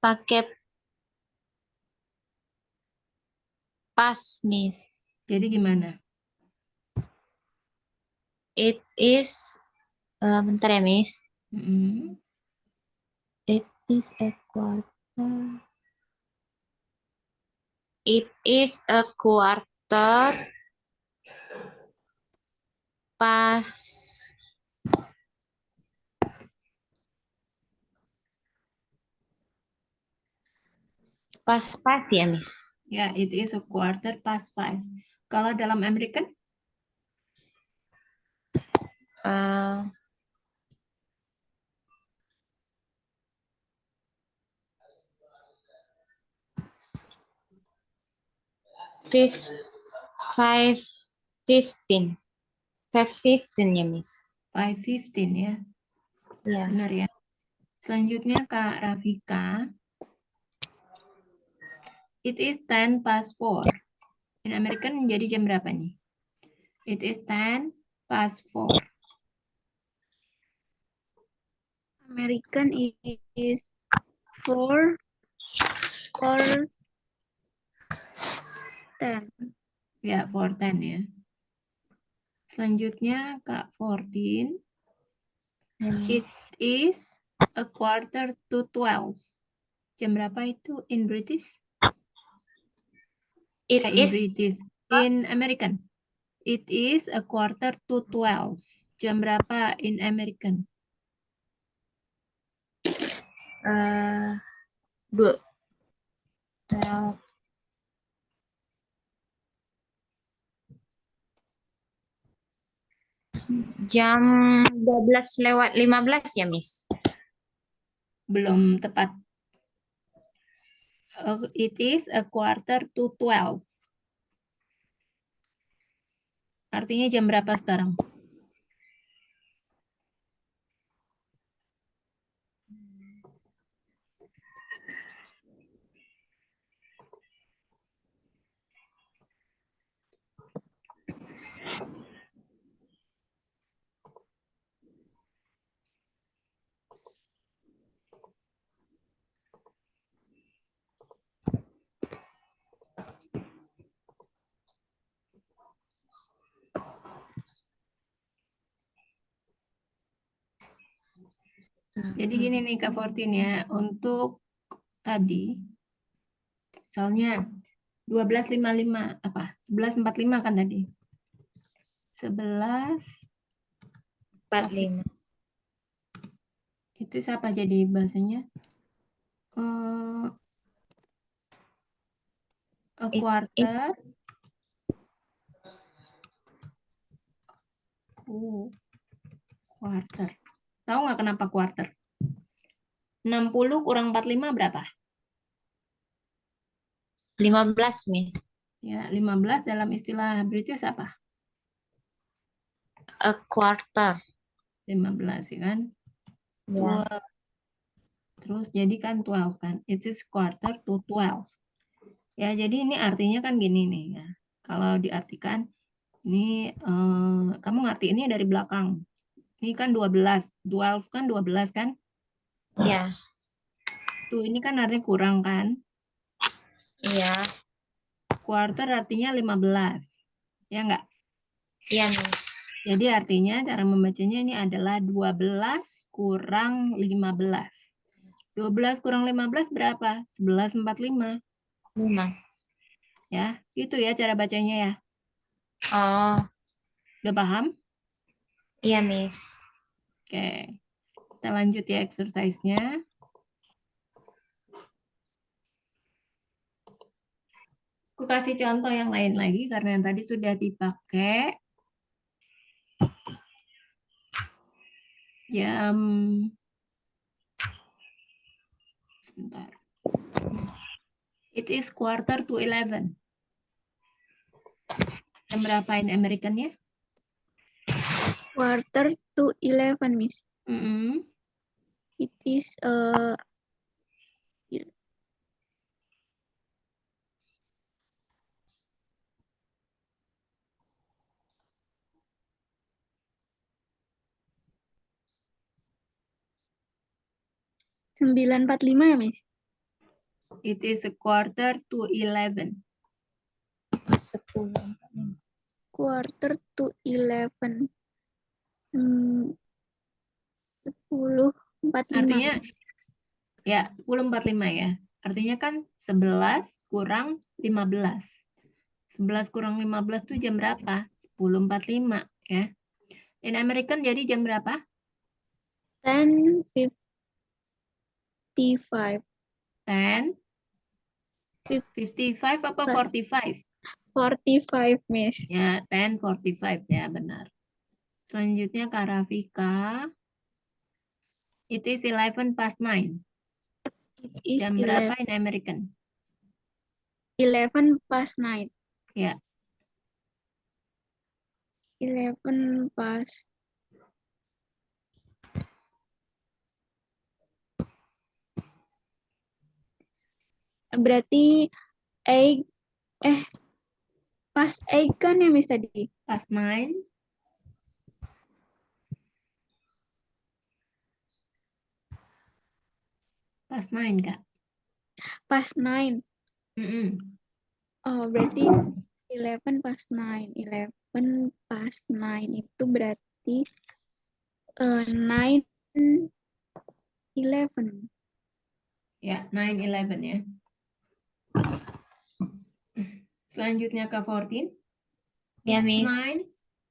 Pakai pas, Miss. Jadi gimana? It is, bentar ya, Miss. Mm-mm. It is a quarter. It is a quarter past. Past 5 ya, Miss. Ya, it is a quarter past 5. Kalau dalam American? Uh, fifth, 5:15. 5:15 ya, Miss. 5:15 ya. Ya. Benar ya. Selanjutnya Kak Rafika. It is 10 past 4. In American menjadi jam berapa nih? It is 10 past 4. American is 4 or 10. Ya, 4:10 ya. Selanjutnya Kak 14. Ya, It Miss. is a quarter to 12. Jam berapa itu in British? It In is British. In American. It is a quarter to 12. Jam berapa in American? Good. 12. Jam 12:15 ya, Miss. Belum tepat. It is a quarter to 12. Artinya jam berapa sekarang? Jadi gini nih Kak Fortin ya, untuk tadi, misalnya 12:55, apa? 11:45 kan tadi? 45. itu siapa jadi bahasanya? A quarter. Quarter. Tahu nggak kenapa quarter? 60 kurang 45 berapa? 15, Miss. Ya, 15 dalam istilah British apa? A quarter. 15 ya kan? Ya. Terus jadi kan 12 kan? It is quarter to 12. Ya, jadi ini artinya kan gini nih ya. Kalau diartikan, ini kamu ngerti ini dari belakang. Ini kan 12. 12 kan 12 kan? Ya. Tuh, ini kan artinya kurang kan? Iya. Quarter artinya 15. Ya enggak? Iya, Miss. Jadi artinya cara membacanya ini adalah 12 kurang 15. 12 kurang 15 berapa? 11:45. 5. Ya, itu ya cara bacanya ya. Oh, Udah paham? iya, Miss. Oke. Kita lanjut ya exercise-nya. Aku kasih contoh yang lain lagi karena yang tadi sudah dipakai. Jam sebentar. It is quarter to 11. Jam berapa in American-nya? Quarter to 11, Miss. It is 9:45 ya, Miss? It is a quarter to 11. 10. Quarter to 11. 10:45. Artinya ya 10:45 ya. Artinya kan 11 kurang 15. 11 kurang 15 itu jam berapa? 10:45 ya. In American jadi jam berapa? 10:55. 10:55 apa 45? 45, Miss. Ya, 10:45 ya, benar. Selanjutnya Kak Rafika. It is 11 past 9. It is Jam berapa in American? 11:09. Ya, 11 past. Berarti pas 8 kan ya, Miss, tadi? past 9. Past 9, Kak. Pas 9. Mm-mm. Oh, berarti 11 pas 9. 11 pas 9 itu berarti 9:11. Ya, 9:11 ya. Selanjutnya Kak 14. Ya, It's Miss. 9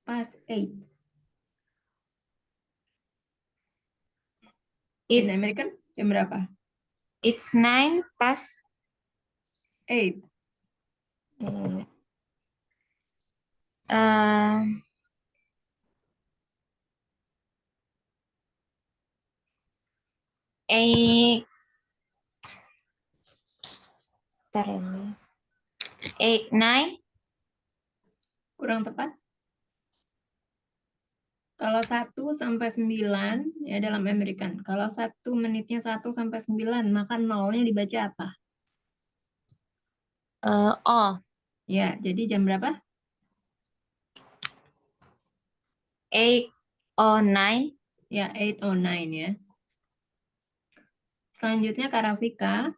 past 8. In It American jam berapa? it's 9 past 8. 8. Bentar ya, Miss. 8, 9. Kurang tepat. Kalau 1 sampai 9 ya dalam American. Kalau 1 menitnya 1 sampai 9, maka nolnya dibaca apa? Oh, Ya, jadi jam berapa? 8:09. Ya, 8:09 ya. Selanjutnya Kak Rafika.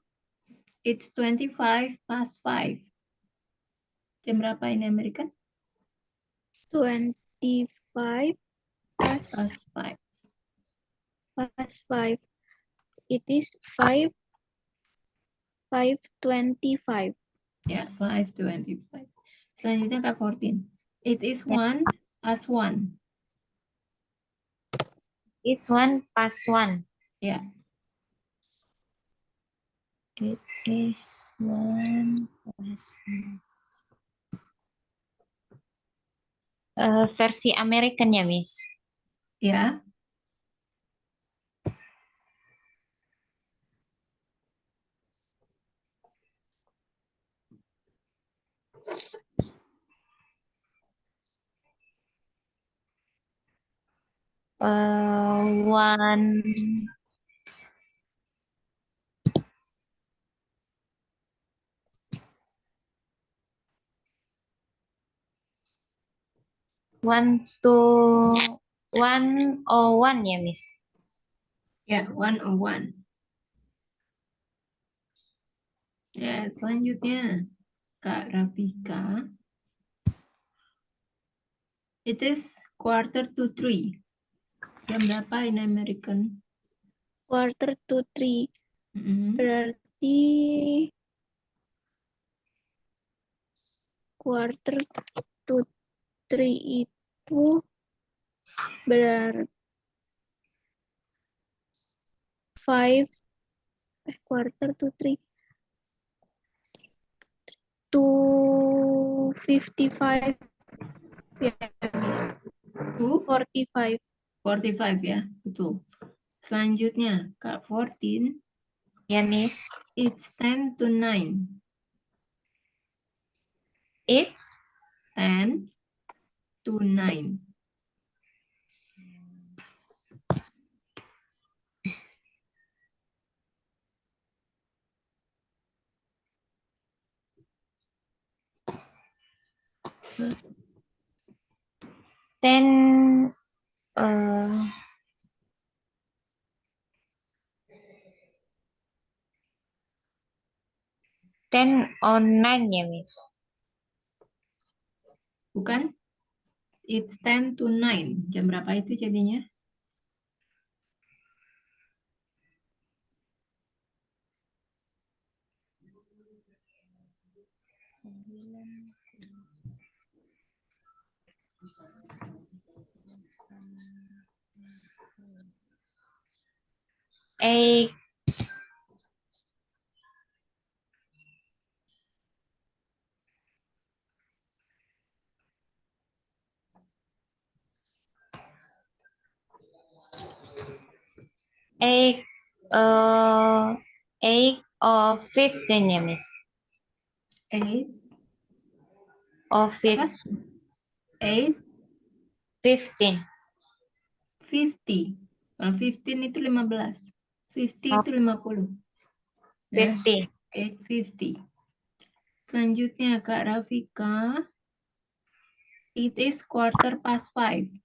It's 25 past 5. Jam berapa ini American? 25 Past past 5. 5. It is 5:25. Ya, 5:25. Selanjutnya Kak 14. It is 1 past 1. It's 1 past 1. Ya, It is 1 past 1. Versi American ya, Miss. ya. One 1:01 ya, Miss. Ya, 1:01. Ya, selanjutnya Kak Rafika. It is 2:45. Jam berapa in American? 2:45. Mm-mm. Berarti 2:45 itu berarti 2:45 2:55 ya, Miss. 45. 2:45 ya, betul. Selanjutnya Kak 14. Ya, Miss. It's 10:09. It's 10:09. ten. 10 or 9 ya, Miss. Bukan? It's 10 to 9. Jam berapa itu jadinya? Eight, 8, 8 or 15 ya, Miss. 8, Or apa? 8, 15. 50. Kalau 15 itu 15. 50 itu 50. Nah, 50. 850. Selanjutnya Kak Rafika. It is 5:15.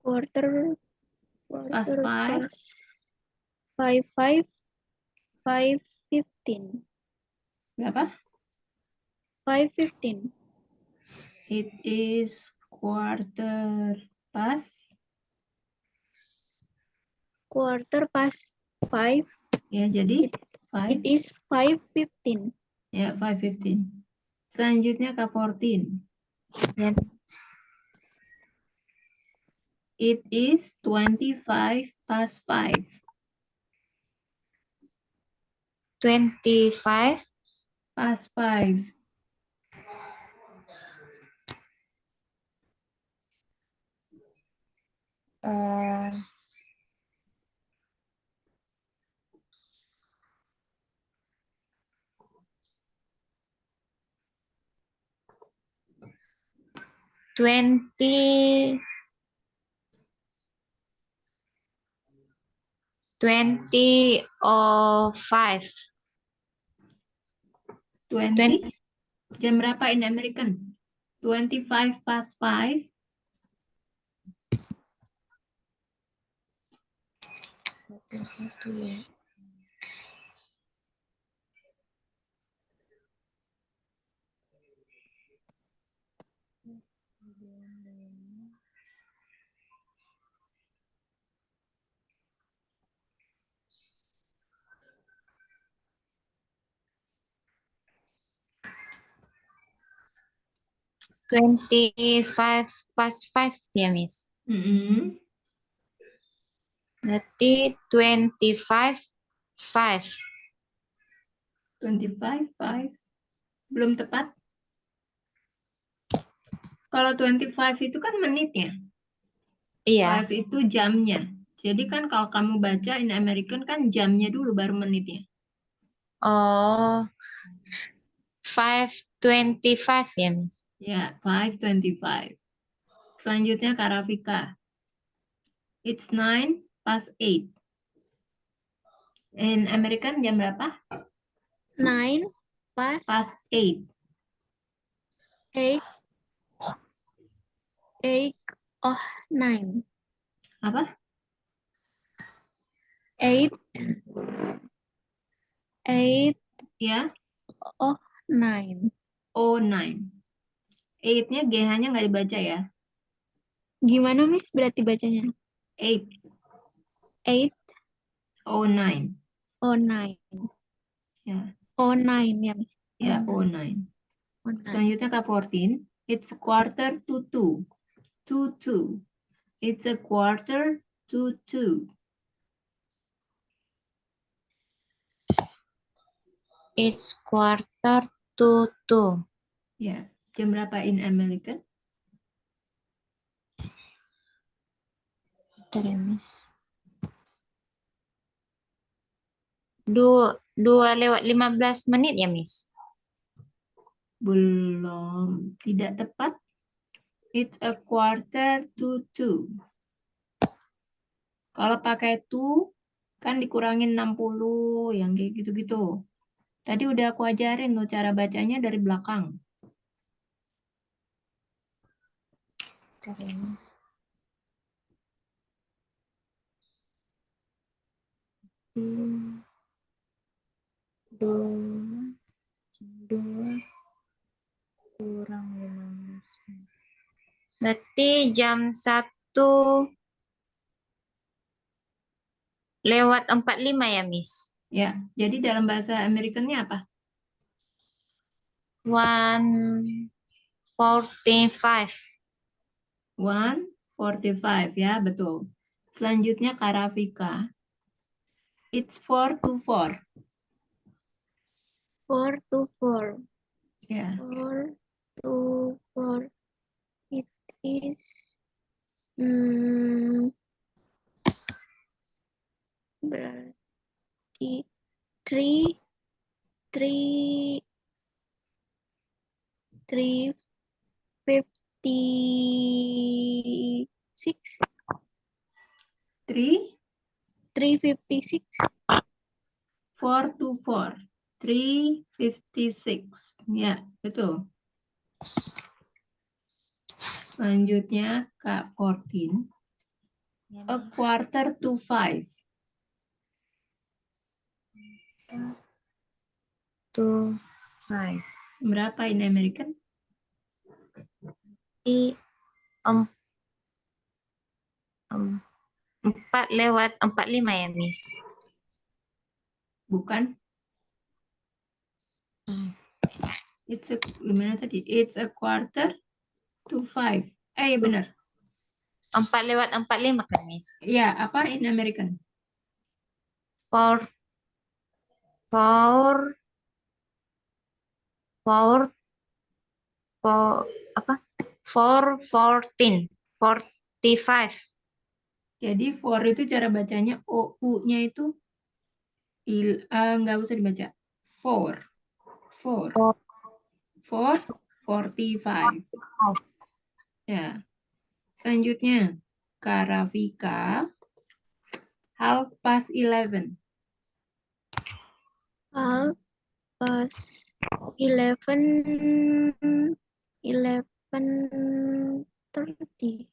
Quarter Past 5. past 5:15. Berapa? 5:15. It is past. Quarter past 5. Ya, jadi It 5. is 5:15. Ya, 5:15. Selanjutnya Kak 14. Ya, It is 25 past 5. 25. Past 5. Uh, 20. 20 or 5. 20. Jam berapa in American? 25 past 5. 21 ya. Twenty-five past 5 ya, Miss. Berarti 25 5. 25 5. Belum tepat. Kalau 25 itu kan menitnya. Iya. 5 itu jamnya. Jadi kan kalau kamu baca in American kan jamnya dulu baru menitnya. Oh, 5:25 ya, Miss. Ya, 5:25. Selanjutnya Kak Rafika. It's 9 past 8. In American jam berapa? 9 past Past 8. 8. 9. Apa? 8. 8 Ya, 9. 09. 8-nya GH-nya nggak dibaca ya. Gimana, Miss, berarti bacanya? 8, 8 09. 09. Ya, 09 ya, Miss. ya 09. 09. 09. Selanjutnya Kak 14. It's quarter to 2. 2. It's a quarter to 2. It's quarter to 2. Ya, jam berapa in American? Bentar ya, Miss. 2:15 ya, Miss. Belum, tidak tepat. It's a quarter to 2. Kalau pakai to, kan dikurangin 60, yang kayak gitu-gitu. Tadi udah aku ajarin loh cara bacanya dari belakang. Bentar ya, Miss. 2 kurang 15 menit. Berarti jam 1:45 ya, Miss? Ya, jadi dalam bahasa Amerikannya apa? 1:45. 1:45 ya, betul. Selanjutnya Karafika. It's 4 to 4. 4 to 4. Ya, 4 to 4. It is berarti 3 3:56. 3, 3:56. 4 to 4. 3:56. Ya, betul. Selanjutnya Kak 14. Ya, A Miss. quarter to 5. To 5. Berapa in American? Di 4:45 ya, Miss? Bukan. Gimana tadi? It's a quarter to 5. Ya benar. 4:45 kan, Miss? Ya, apa in American? 4 apa? 4:14. 45. Jadi 4 itu cara bacanya U-nya itu nggak usah dibaca. 4. 4. 4:45. Ya. Selanjutnya, Karafika. 11:30. 11:30.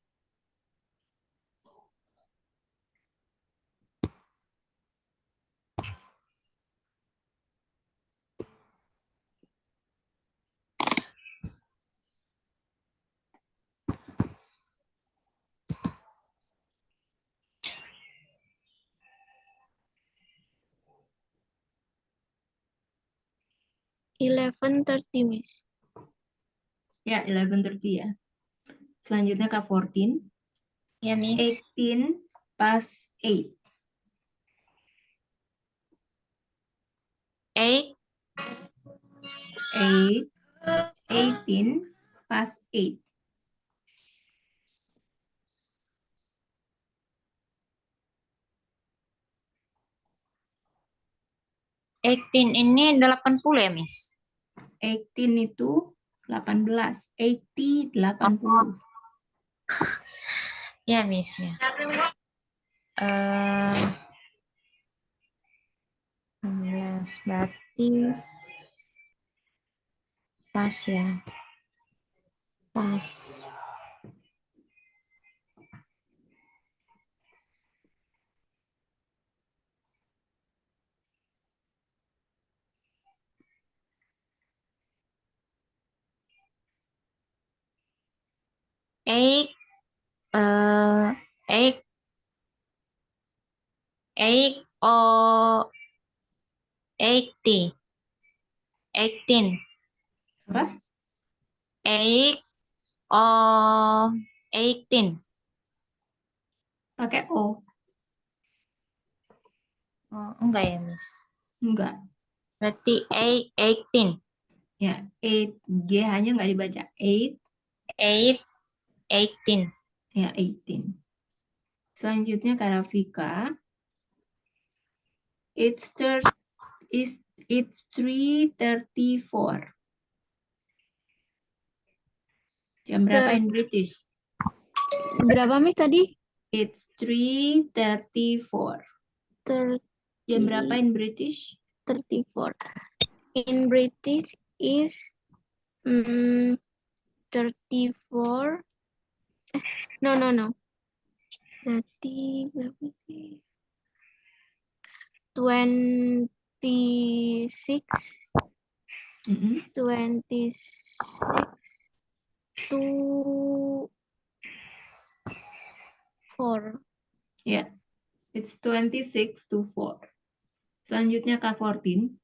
11:30, Miss. Ya, 11:30 ya. Selanjutnya Kak 14. Ya, Miss. 18:08. 8. 18:08. 18 ini 80 ya, Miss? 18 itu 18. 80. Ya, Miss. Ya. 16 berarti pas ya. Pas. Eight, 80. 18. Apa? 18. Pakai O. Oh, enggak ya, Miss? Enggak. Berarti 18. Ya, 8. G-nya nggak dibaca. 8. 18. Ya, 18. Selanjutnya Karafika. It's 3:34. Jam berapa in British? Berapa, Miss, tadi? It's 3:34. Jam berapa in British? 34. In British is 34. No. Berarti berapa sih? 20. 26 Mm-mm. 26 to 4. Ya, it's 26 to 4. Selanjutnya K14.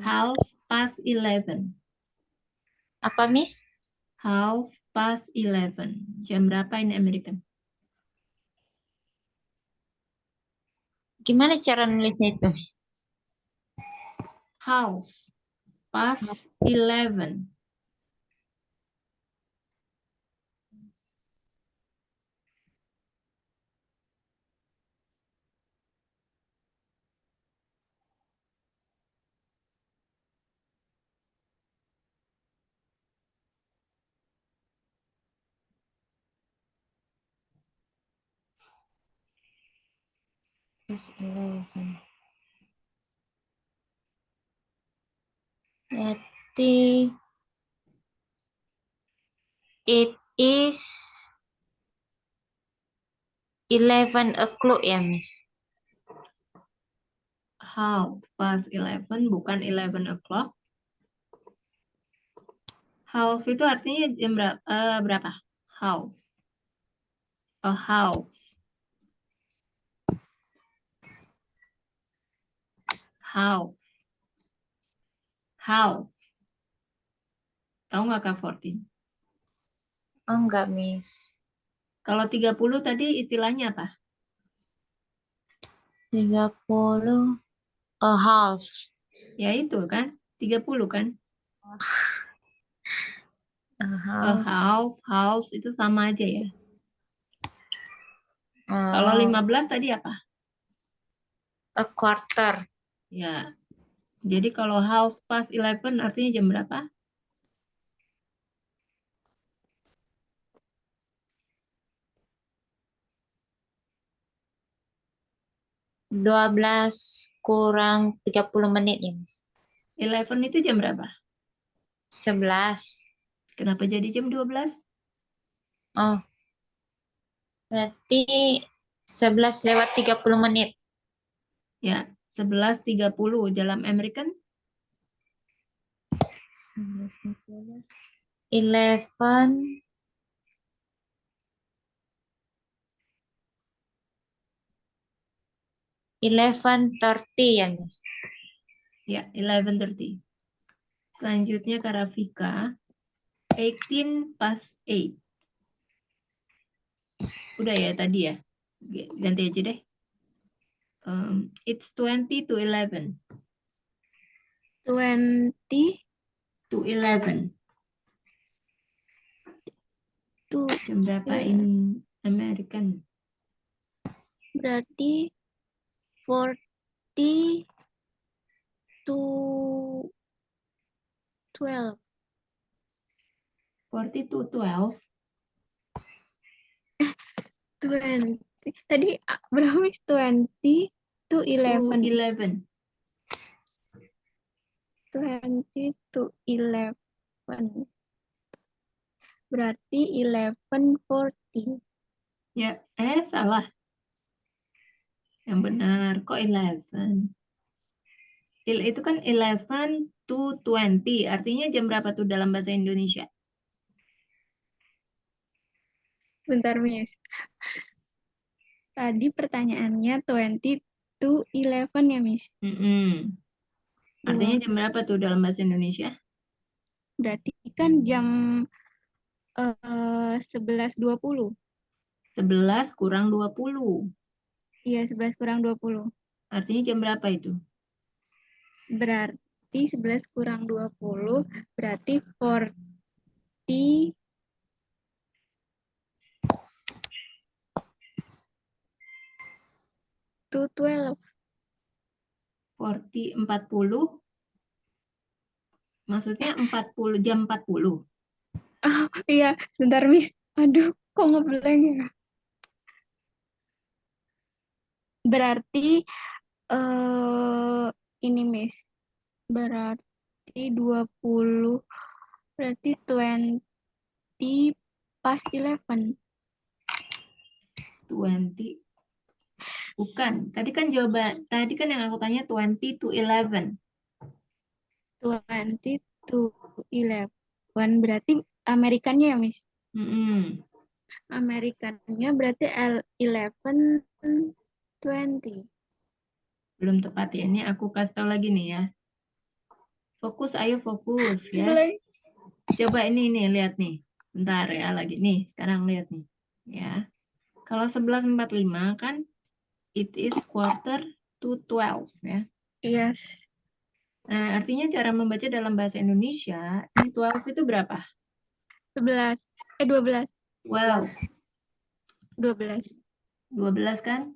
Half past 11. Apa, Miss? Half past 11. Jam berapa ini American? Gimana cara nulisnya itu, Miss? Half past 11. Plus 11. Berarti it is 11 o'clock ya, Miss? Half past 11, bukan 11 o'clock. Half itu artinya jam berapa? Half. A half. Half. Half. Tahu nggak K14? Oh, enggak, Miss. Kalau 30 tadi istilahnya apa? 30 a half. Ya itu kan, 30 kan? A A half. half itu sama aja ya. Kalau Oh, 15 tadi apa? a quarter. Ya. Jadi kalau half past 11 artinya jam berapa? 12 kurang 30 menit ya, Miss? 11 itu jam berapa? 11. Kenapa jadi jam 12? Oh, berarti 11 lewat 30 menit. Ya, 11.30 dalam American. 11.30. 11. 11:30 ya, Miss? Ya, 11:30. Selanjutnya Karafika. 18 past 8. Udah ya tadi ya. Ganti aja deh. It's 20 to 11. 20 To 11. to Jam berapa in American? berarti 40 to 12. 40 to 12. 20. Tadi berapa, Miss? 20 to To 11. 11. 20 to 11. Berarti 11:40. Ya, salah. Yang benar, kok 11? Itu kan 11 to 20. Artinya jam berapa tuh dalam bahasa Indonesia? Bentar, Miss. Tadi pertanyaannya 20 to 11 ya, Miss? Mm-mm. Artinya jam berapa tuh dalam bahasa Indonesia? Berarti kan jam 11:20. 11 kurang 20. Iya, 11 kurang 20. Artinya jam berapa itu? Berarti 11 kurang 20. Berarti 40 to 12. 40. Maksudnya 40, jam 40. Oh, iya, sebentar, Miss. Aduh, kok ngeblank ya? Berarti ini, Miss. Berarti 20. Berarti 20 past 11. 20. Bukan. Tadi kan yang aku tanya 20 to 11. 20 to 11. Berarti Amerikannya ya, Miss? Mm-mm. Amerikannya berarti 11, 20. Belum tepat ya. Ini aku kasih tahu lagi nih ya. Fokus, ayo fokus ya. Blank. Coba ini lihat nih. Bentar ya lagi nih. Sekarang lihat nih. Ya. Kalau 11.45 kan it is quarter to 12 ya. Yes. Nah, artinya cara membaca dalam bahasa Indonesia, ini 12 itu berapa? 11. 12. 12. 12. 12 kan?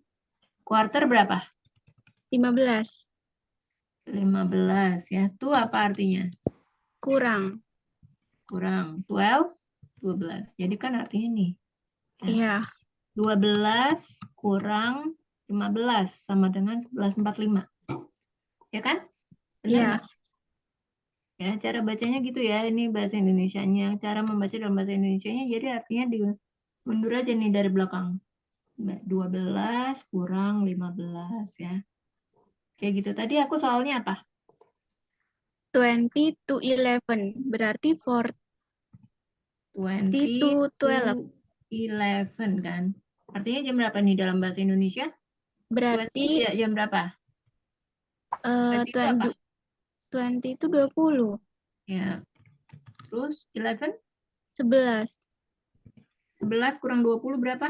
Quarter berapa? 15. 15 ya. Itu apa artinya? Kurang. Kurang. 12, 12. Jadi kan artinya nih. Ya. Iya. 12 kurang 15 sama dengan 11.45. Ya kan? Benar Iya. nggak? Ya, cara bacanya gitu ya. Ini bahasa Indonesianya. Cara membaca dalam bahasa Indonesianya jadi artinya mundur aja nih dari belakang. 12 kurang 15 ya. Kayak gitu. Tadi aku soalnya apa? 20 to 11. Berarti 40 20 to 12. to 11 kan. Artinya jam berapa nih dalam bahasa Indonesia? 20 Berarti ya jam berapa? 20 itu apa? 20 itu 20. Ya. Terus 11? 11. 11 kurang 20 berapa?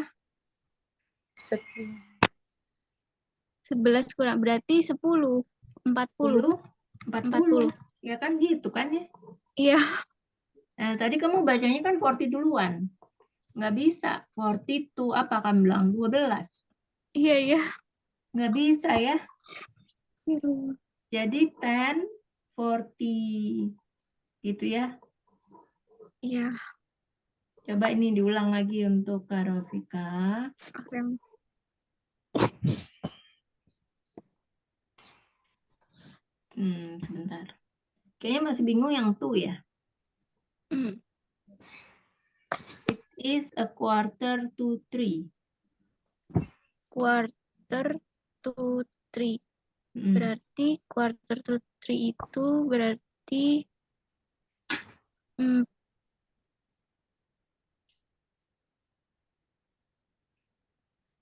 11 kurang berarti 10. 40. 10? 40. Ya kan gitu kan ya. Iya. Nah, tadi kamu bacanya kan 40 duluan. Nggak bisa. 40 to apa kamu bilang? 12. Iya, iya. Nggak bisa ya. Aduh. Jadi 10, 40. Gitu ya. Iya. Coba ini diulang lagi untuk Kak Rofika. Oke. Sebentar. Kayaknya masih bingung yang tuh ya. Hmm. It is a quarter to 3. Quarter to 3. Berarti quarter to 3 itu berarti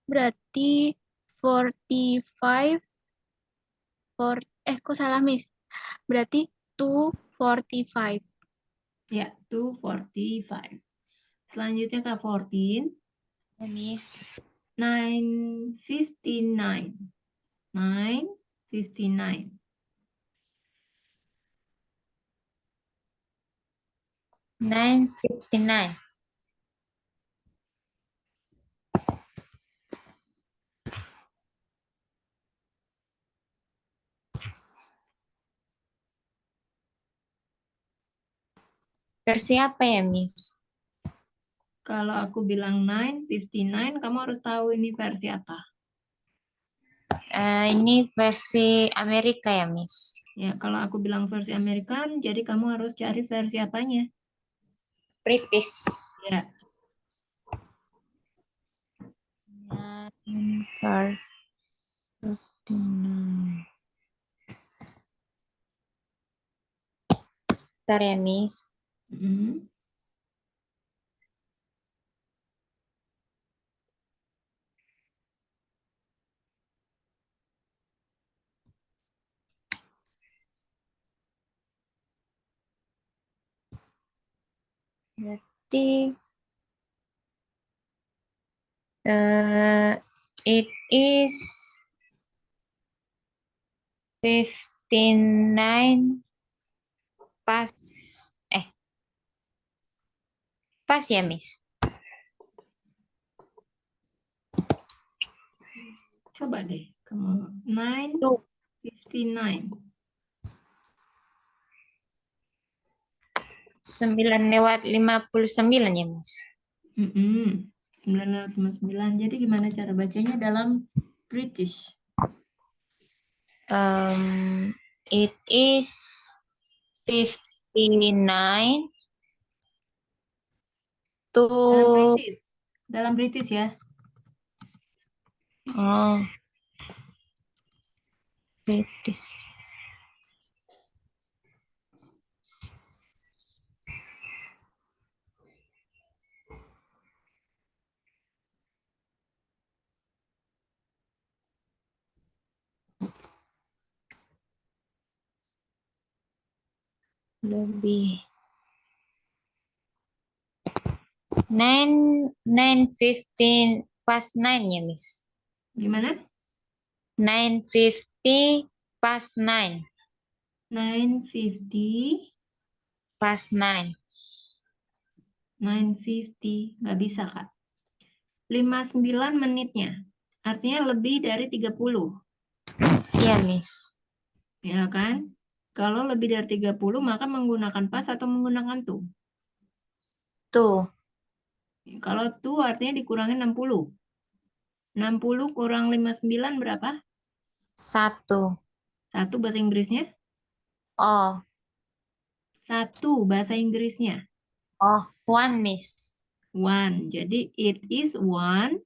berarti 45 kok salah, Miss? Berarti 2:45. Ya, 2:45. Selanjutnya Kak 14. Miss. 9:59. 9:59. 9:59. Versi apa ya, Miss? Kalau aku bilang 9:59, kamu harus tahu ini versi apa. Ini versi Amerika ya, Miss? Ya, kalau aku bilang versi Amerikan, jadi kamu harus cari versi apanya. British. Ya. 9:59. Bentar ya, Miss. Mm. Berarti it is 59 pas. Pas ya, Miss? Coba deh, kamu 9:59. 9:59 ya, Miss? 9:59. Jadi gimana cara bacanya dalam British? It is 59 to Dalam British ya. oh British. Lebih. 9:15 past 9 ya, Miss. Gimana? 9:50 past 9. 9:50. Past 9. 9:50. Nggak bisa, Kak. 59 menitnya. Artinya lebih dari 30. Iya, Miss. Ya kan? Kalau lebih dari 30, maka menggunakan pas atau menggunakan to. Tuh. Kalau to artinya dikurangi 60. 60 kurang 59 berapa? 1. 1 bahasa Inggrisnya? Oh. 1 bahasa Inggrisnya. Oh, 1, Miss. 1. Jadi it is 1.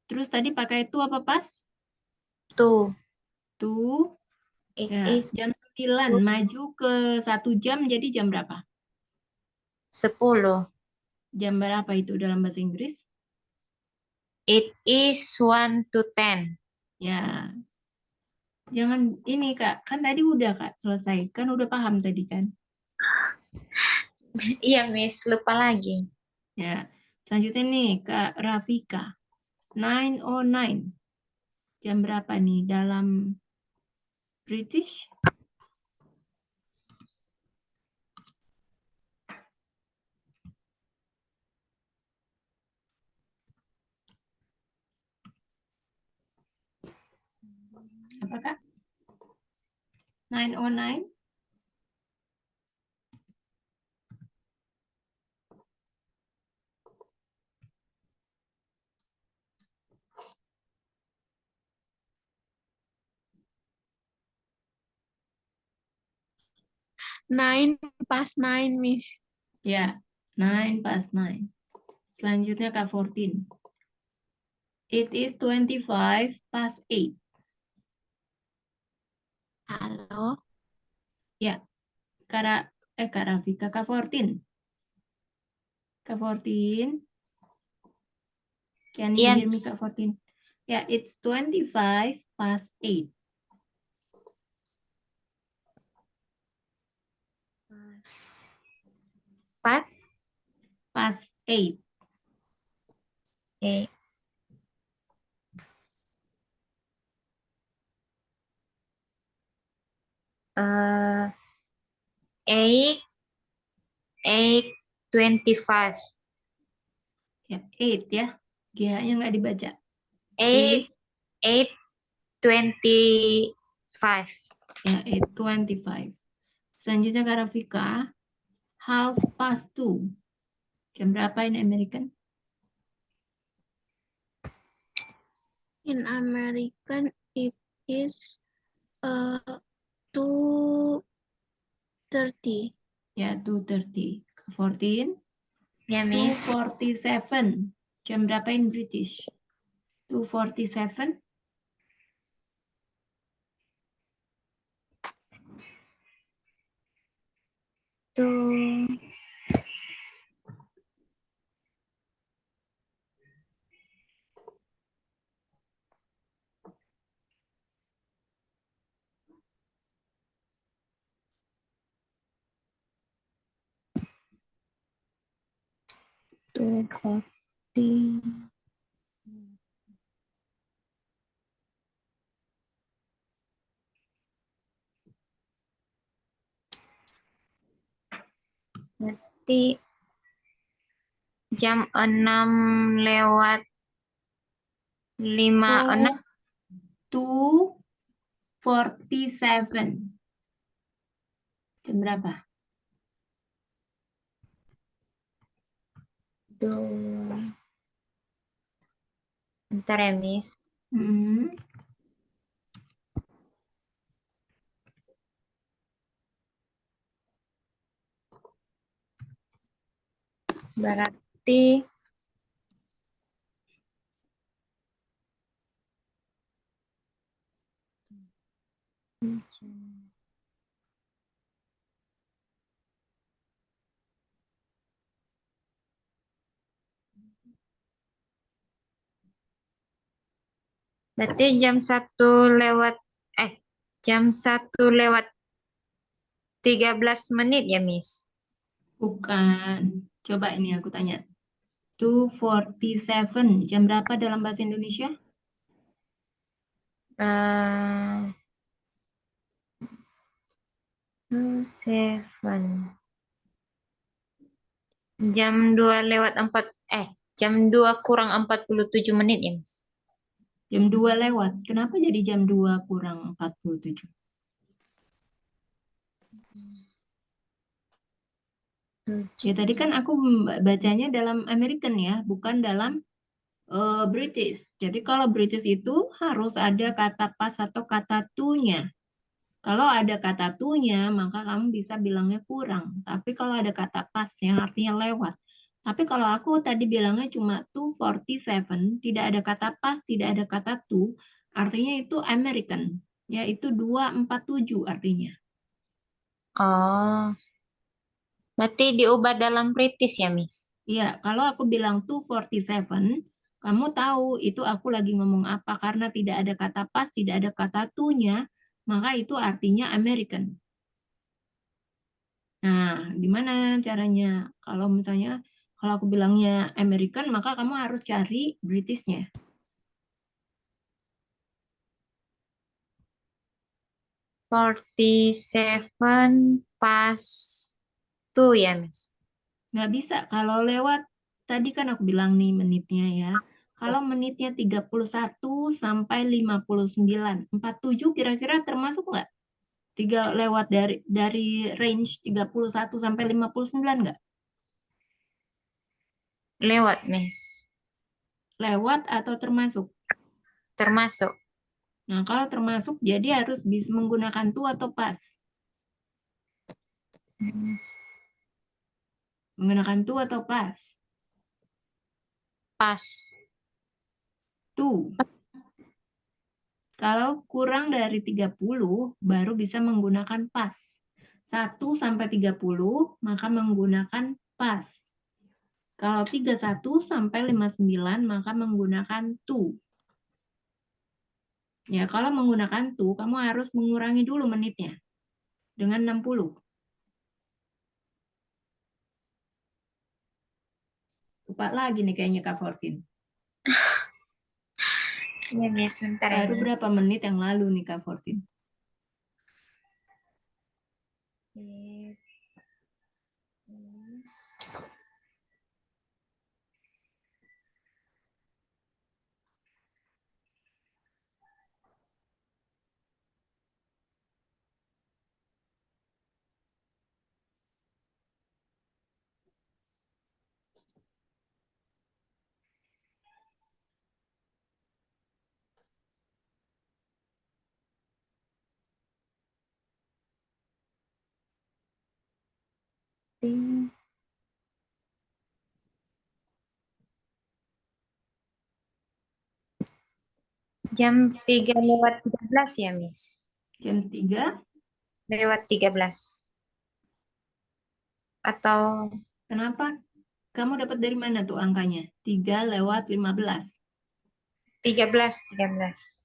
Terus tadi pakai to apa pas? 2. To. It Ya, is jam 9. 2. Maju ke 1 jam jadi jam berapa? 10. Jam berapa itu dalam bahasa Inggris? It is 1 to 10. Ya, jangan ini Kak. Kan tadi udah Kak selesai. Kan udah paham tadi kan? Iya, Miss. Lupa lagi. Ya, selanjutnya nih Kak Rafika. 9:09. Jam berapa nih dalam British? Apa Kak? 9:09? Nine past 9, Miss. Ya, 9 past 9. Selanjutnya Kak 14. It is 25 past 8. Halo. Ya, Kak Rafika, Kak 14. Kak 14. Can you Iya. hear me, Kak 14? Yeah, it's 25 past 8. Pas. Past 8. Eh. 8:25. Ya, 8 ya. G-nya nggak dibaca. 8:25. Ya, 8:25. Selanjutnya Kak Rafika. Half past 2. Jam berapa in American? In American, it is 2:30. Ya, 2:30. Kak 14. Ya, Miss. 2:47. Jam berapa in British? 2:47. Tuh. Tuh, 40. Berarti jam 6:56. 2:47. Jam berapa? Duh. Bentar ya, Miss. Hmm. Berarti Berarti jam 1:13 ya, Miss. Bukan. Coba ini aku tanya. 2:47. Jam berapa dalam bahasa Indonesia? Eh, 7. Jam 2:47 ya, Miss. Jam 2 lewat. Kenapa jadi jam 2 kurang 47? Ya tadi kan aku bacanya dalam American ya, bukan dalam British. Jadi kalau British itu harus ada kata pas atau kata to-nya. Kalau ada kata to-nya, maka kamu bisa bilangnya kurang. Tapi kalau ada kata pas yang artinya lewat. Tapi kalau aku tadi bilangnya cuma 2:47, tidak ada kata pas, tidak ada kata to, artinya itu American. Ya, itu 2:47 artinya. Oh, berarti diubah dalam British ya, Miss. Iya, kalau aku bilang 2:47, kamu tahu itu aku lagi ngomong apa karena tidak ada kata pas, tidak ada kata to-nya, maka itu artinya American. Nah, gimana caranya? Kalau misalnya kalau aku bilangnya American, maka kamu harus cari British-nya. 47 pas 2 ya, Miss. Nggak bisa. Kalau lewat, tadi kan aku bilang nih menitnya ya. Kalau menitnya 31 sampai 59. 47 kira-kira termasuk nggak? Lewat dari range 31 sampai 59 nggak? Lewat, Miss. Lewat atau termasuk? Termasuk. Nah, kalau termasuk jadi harus bisa menggunakan to atau pas. Menggunakan to atau pas? Pas. To. Kalau kurang dari 30 baru bisa menggunakan pas. 1 sampai 30 maka menggunakan pas. Kalau 31 sampai 59 maka menggunakan to. Ya, kalau menggunakan to kamu harus mengurangi dulu menitnya dengan 60. Lupa lagi nih kayaknya Kak Fortin. Iya, Miss, bentar ya, Baru Miss. berapa menit yang lalu nih Kak Fortin? Miss. Jam 3:13 ya, Miss. Jam 3, Lewat 13. Atau kenapa? Kamu dapat dari mana tuh angkanya? 3/15. 13, 13.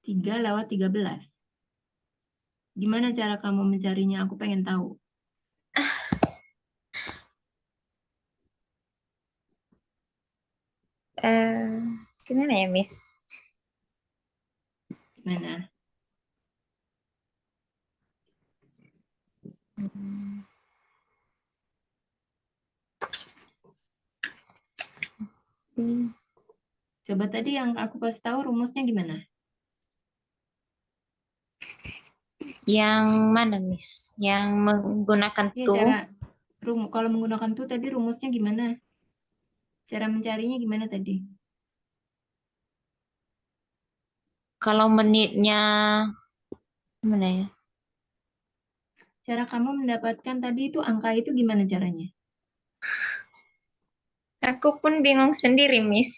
3/13. Gimana cara kamu mencarinya? Aku pengen tahu. Gimana ya, Miss? Gimana? Coba tadi yang aku kasih tahu rumusnya gimana? Yang mana, Miss? Yang menggunakan Ya, to. kalau menggunakan tuh tadi rumusnya gimana? Cara mencarinya gimana tadi? Kalau menitnya, gimana ya? Cara kamu mendapatkan tadi itu angka itu gimana caranya? Aku pun bingung sendiri, Miss.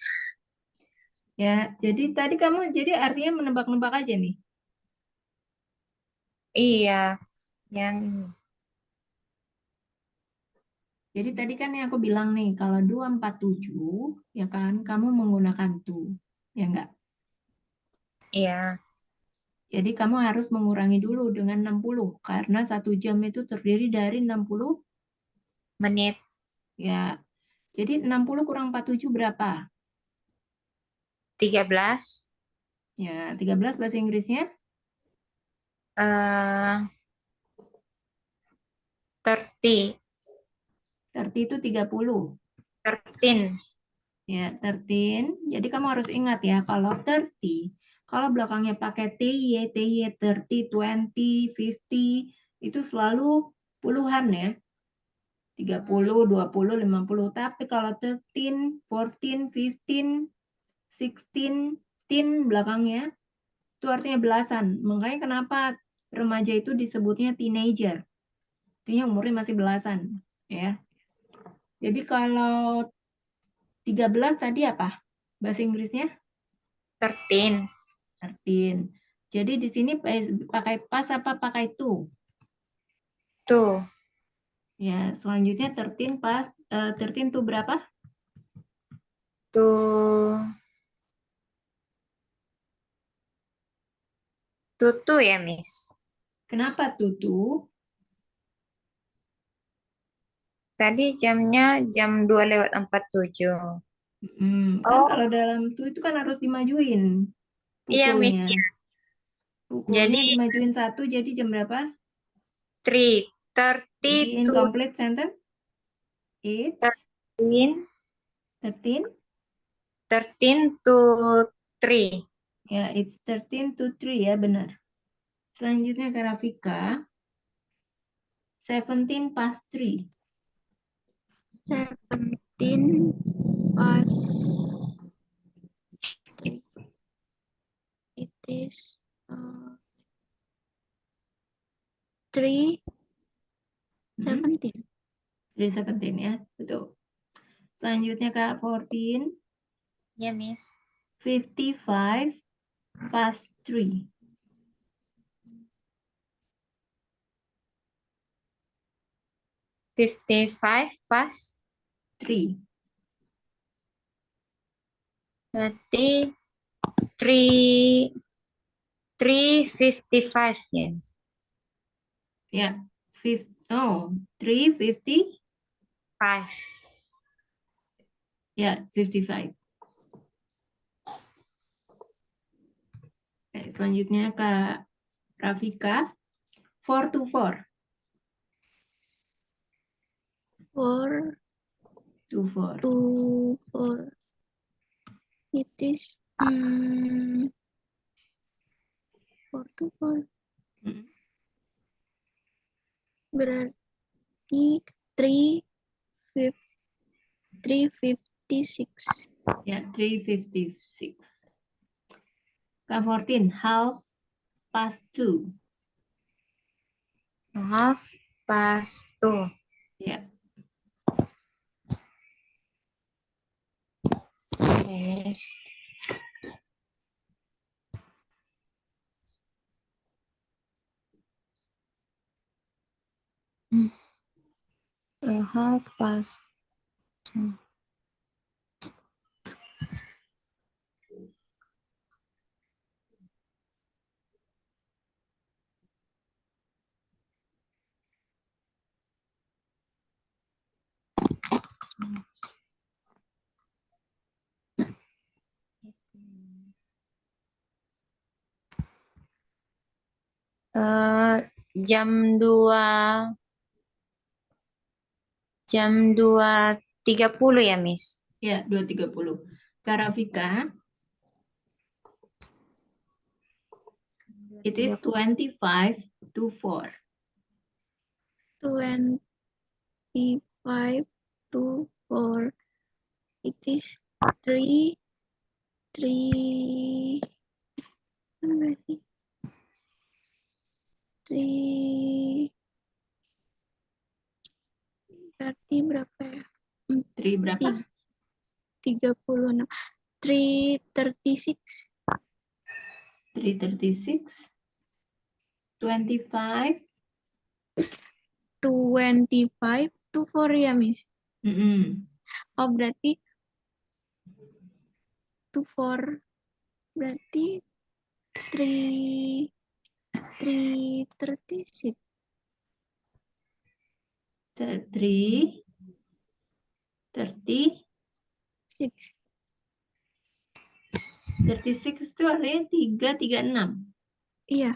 Ya, jadi tadi kamu jadi artinya menebak-nebak aja nih. Iya, yang Jadi tadi kan yang aku bilang nih, kalau 247, ya kan, kamu menggunakan to, ya enggak? iya. Jadi kamu harus mengurangi dulu dengan 60, karena 1 jam itu terdiri dari 60, Menit ya. Jadi 60 kurang 47 berapa? 13. Ya, 13 bahasa Inggrisnya? 30. 30 itu 30. 13. Ya, 13. Jadi kamu harus ingat ya, kalau 30, kalau belakangnya pakai TY, 30, 20, 50, itu selalu puluhan ya. 30, 20, 50. Tapi kalau 13, 14, 15, 16, teen belakangnya, itu artinya belasan. Makanya kenapa remaja itu disebutnya teenager. Artinya umurnya masih belasan. Ya. Jadi kalau 13 tadi apa? Bahasa Inggrisnya? 13. 13. Jadi di sini pakai pas apa pakai to? Tuh. Ya, selanjutnya 13 pas 13 to berapa? Tuh. Tutu ya, Miss. Kenapa to? Tadi jamnya jam 2:47. Kan Oh, kalau dalam to itu kan harus dimajuin iya, Miss. pukulnya. Jadi Pukulnya dimajuin 1 jadi jam berapa? 3:30 Jadi to incomplete sentence. It's 13. 13. 13 to 3. Ya, it's 13 to 3 ya, benar. Selanjutnya ke Rafika. 17 past 3. 17 past 3. It is 3:17. 3:17 ya, betul. Selanjutnya Kak 14. Ya, Miss. 55 past 3. 55 pas. 3. Berarti 3:55 ya, Miss. Ya, 3:50. 5. Ya, 55. Selanjutnya Kak Rafika. 4 to 4. 4 To 4. to 4. It is 4 to 4. Mm. Berarti 3:56. Ya, 3:56. Kak 14. Half past 2. Half past 2. Ya. Yes. Half past 2. Jam 2:30 ya, Miss. Ya, 2:30. Kak Rafika. It is 25 to 4. 25 to 4. It is 3 enggak sih? 3 berarti berapa ya? 3 berapa? 36. 3:36. 3:36. 25. 25 to 4 ya, Miss. Mm-mm. Oh, berarti to 4 berarti 336. 3, 30, 36 itu artinya 336. Iya.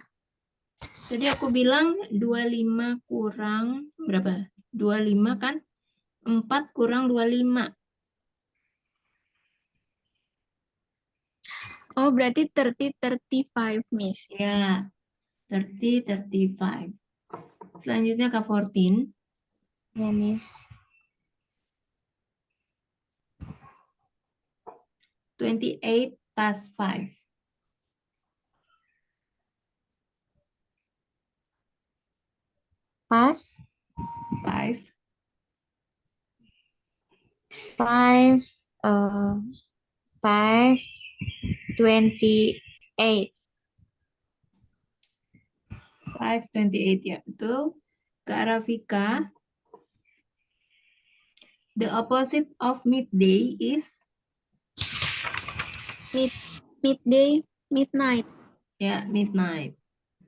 Tadi aku bilang 25 kurang berapa? 25 kan? 4 kurang 25. Oh, berarti 35, Miss. Ya, 30, 35. Selanjutnya Kak 14. Ya, Miss. 28 past 5. Pas 5. 5, 5:28. 5:28 ya, betul. Kak Rafika. The opposite of midday is? Midday, midnight. Ya, midnight.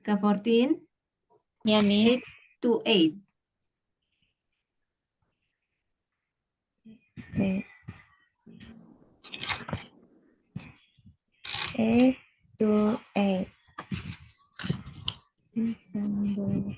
Kak 14. Ya, 8 Miss. to 8. Oke. 8 to 8. Jam 8.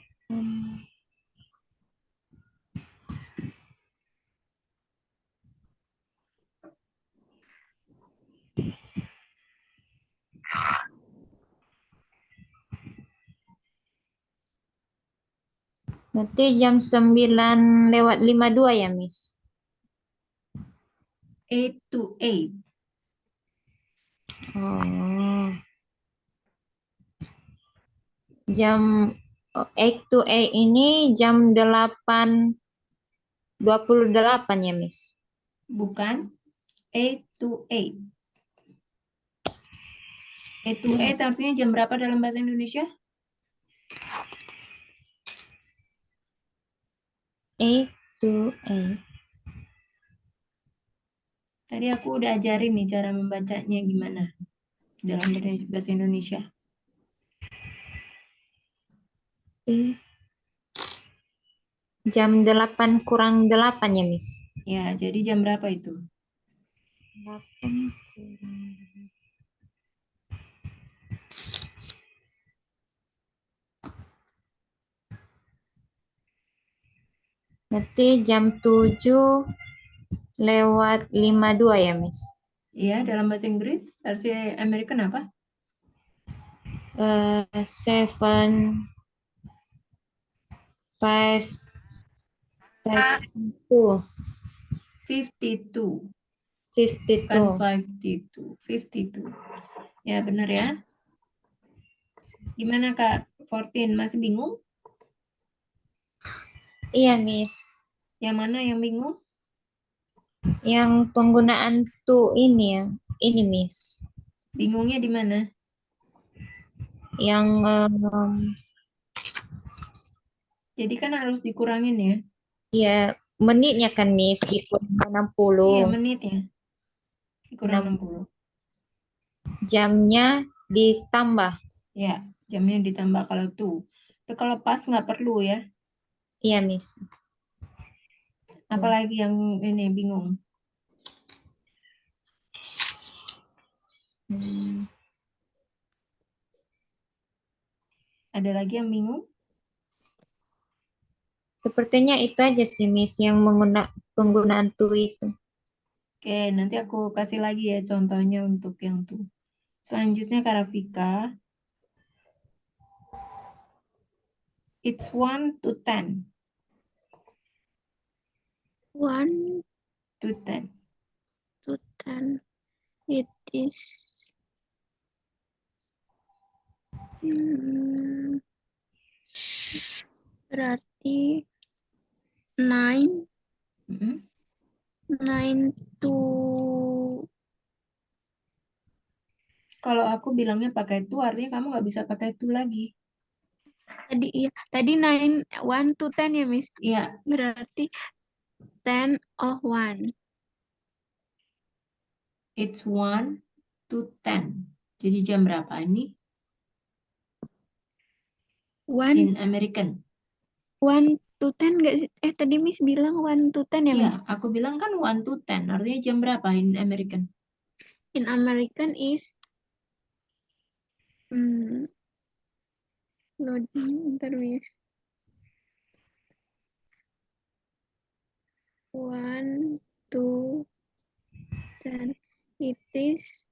Berarti jam 9:52 ya, Miss? 8 to 8. Oh. Jam 8 to 8 ini jam 8:28 ya, Miss? Bukan. 8 to 8. 8 to 8 artinya jam berapa dalam bahasa Indonesia? 8 to 8. Tadi aku udah ajarin nih cara membacanya gimana dalam bahasa Indonesia. Jam 8 kurang 8 ya, Miss? Ya, jadi jam berapa itu? 8 kurang. Berarti jam 7:52 ya, Miss? Ya, dalam bahasa Inggris, versi American apa? 7, 5, 52. 52. 52. Bukan 52. 52. Ya, benar ya. Gimana Kak 14? Masih bingung? Iya, Miss. Yang mana yang bingung? Yang penggunaan to ini ya. Ini, Miss. Bingungnya di mana? Yang Jadi kan harus dikurangin ya. ya menitnya kan, Miss, dikurang Iya, 60. menitnya. Dikurang 60. Jamnya ditambah. Ya, jamnya ditambah kalau tuh. Tapi kalau pas nggak perlu ya. Iya, Miss. Apalagi yang ini bingung. Hmm. Ada lagi yang bingung? Sepertinya itu aja sih, Miss, yang penggunaan to itu. Oke, nanti aku kasih lagi ya contohnya untuk yang tuh. Selanjutnya Kak Rafika. It's 1 to 10. 1 To 10. to 10. It is berarti 9 Mm-mm. 9 to Kalau aku bilangnya pakai itu, artinya kamu nggak bisa pakai itu lagi. Tadi iya, tadi 1 to 10 ya, Miss. Iya, Berarti 10 of 1. it's 1 to 10. Jadi jam berapa ini? 1 In American. 1 to 10 nggak sih? Tadi Miss bilang 1 to 10 ya, Iya, Miss? aku bilang kan 1 to 10. Artinya jam berapa in American? In American is loading, bentar, Miss. 1 to 10. It is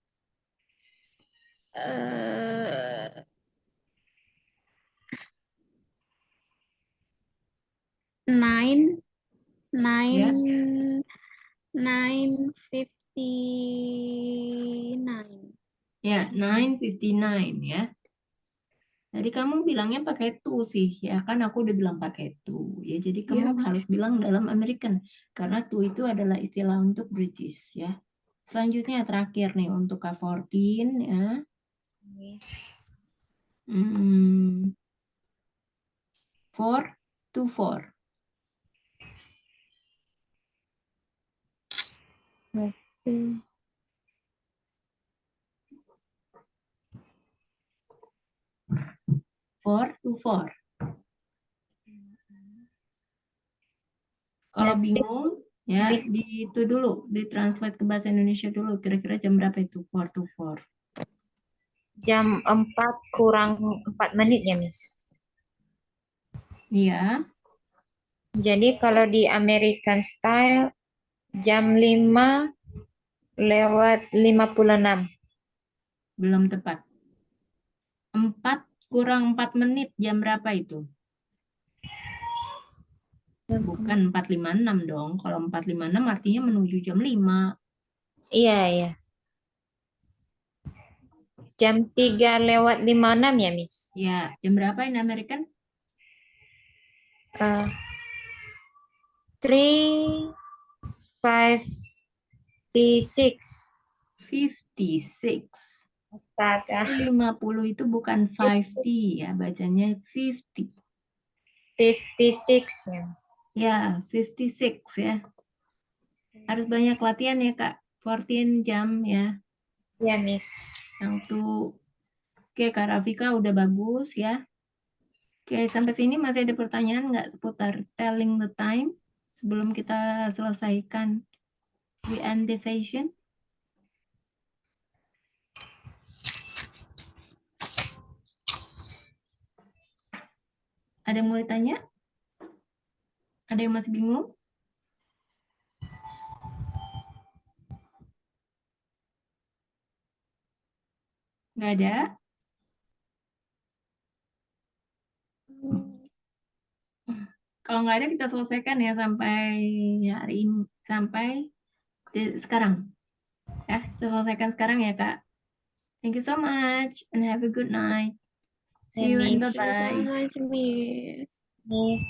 9 Ya, 9:59. ya 9:59 ya. Tadi kamu bilangnya pakai to sih, ya kan aku udah bilang pakai to. Ya, jadi Iya, kamu Miss. harus bilang dalam American karena to itu adalah istilah untuk British ya. Selanjutnya terakhir nih untuk K14 ya. Miss. 4 to 4. Oke. 4 to 4. Kalau Berarti bingung ya itu dulu, ditranslate ke bahasa Indonesia dulu. Kira-kira jam berapa itu 4 to 4? jam 4 kurang 4 menit ya, Miss. Iya, Jadi kalau di American Style jam 5:56. belum tepat. 4 kurang 4 menit jam berapa itu? Bukan 4:56 dong. Kalau 4:56 artinya menuju jam 5. Iya, iya. Jam 3:56 ya, Miss. Ya, jam berapa in American? 3:56. 56. Astaga. 50 itu bukan 50 ya, bacanya 50. 56 ya. Ya, 56 ya. Harus banyak latihan ya, Kak. 14 jam ya. Ya, Miss. Yang tuh, oke, Kak Rafika udah bagus ya. Oke, sampai sini masih ada pertanyaan nggak seputar telling the time sebelum kita selesaikan we end the session? Ada yang mau ditanya? Ada yang masih bingung? Nggak ada? Kalau nggak ada kita selesaikan ya sampai hari ini, sampai sekarang. Ya, kita selesaikan sekarang ya, Kak. Thank you so much and have a good night. See you and Miss. Thank you so bye-bye. much, Miss. Miss.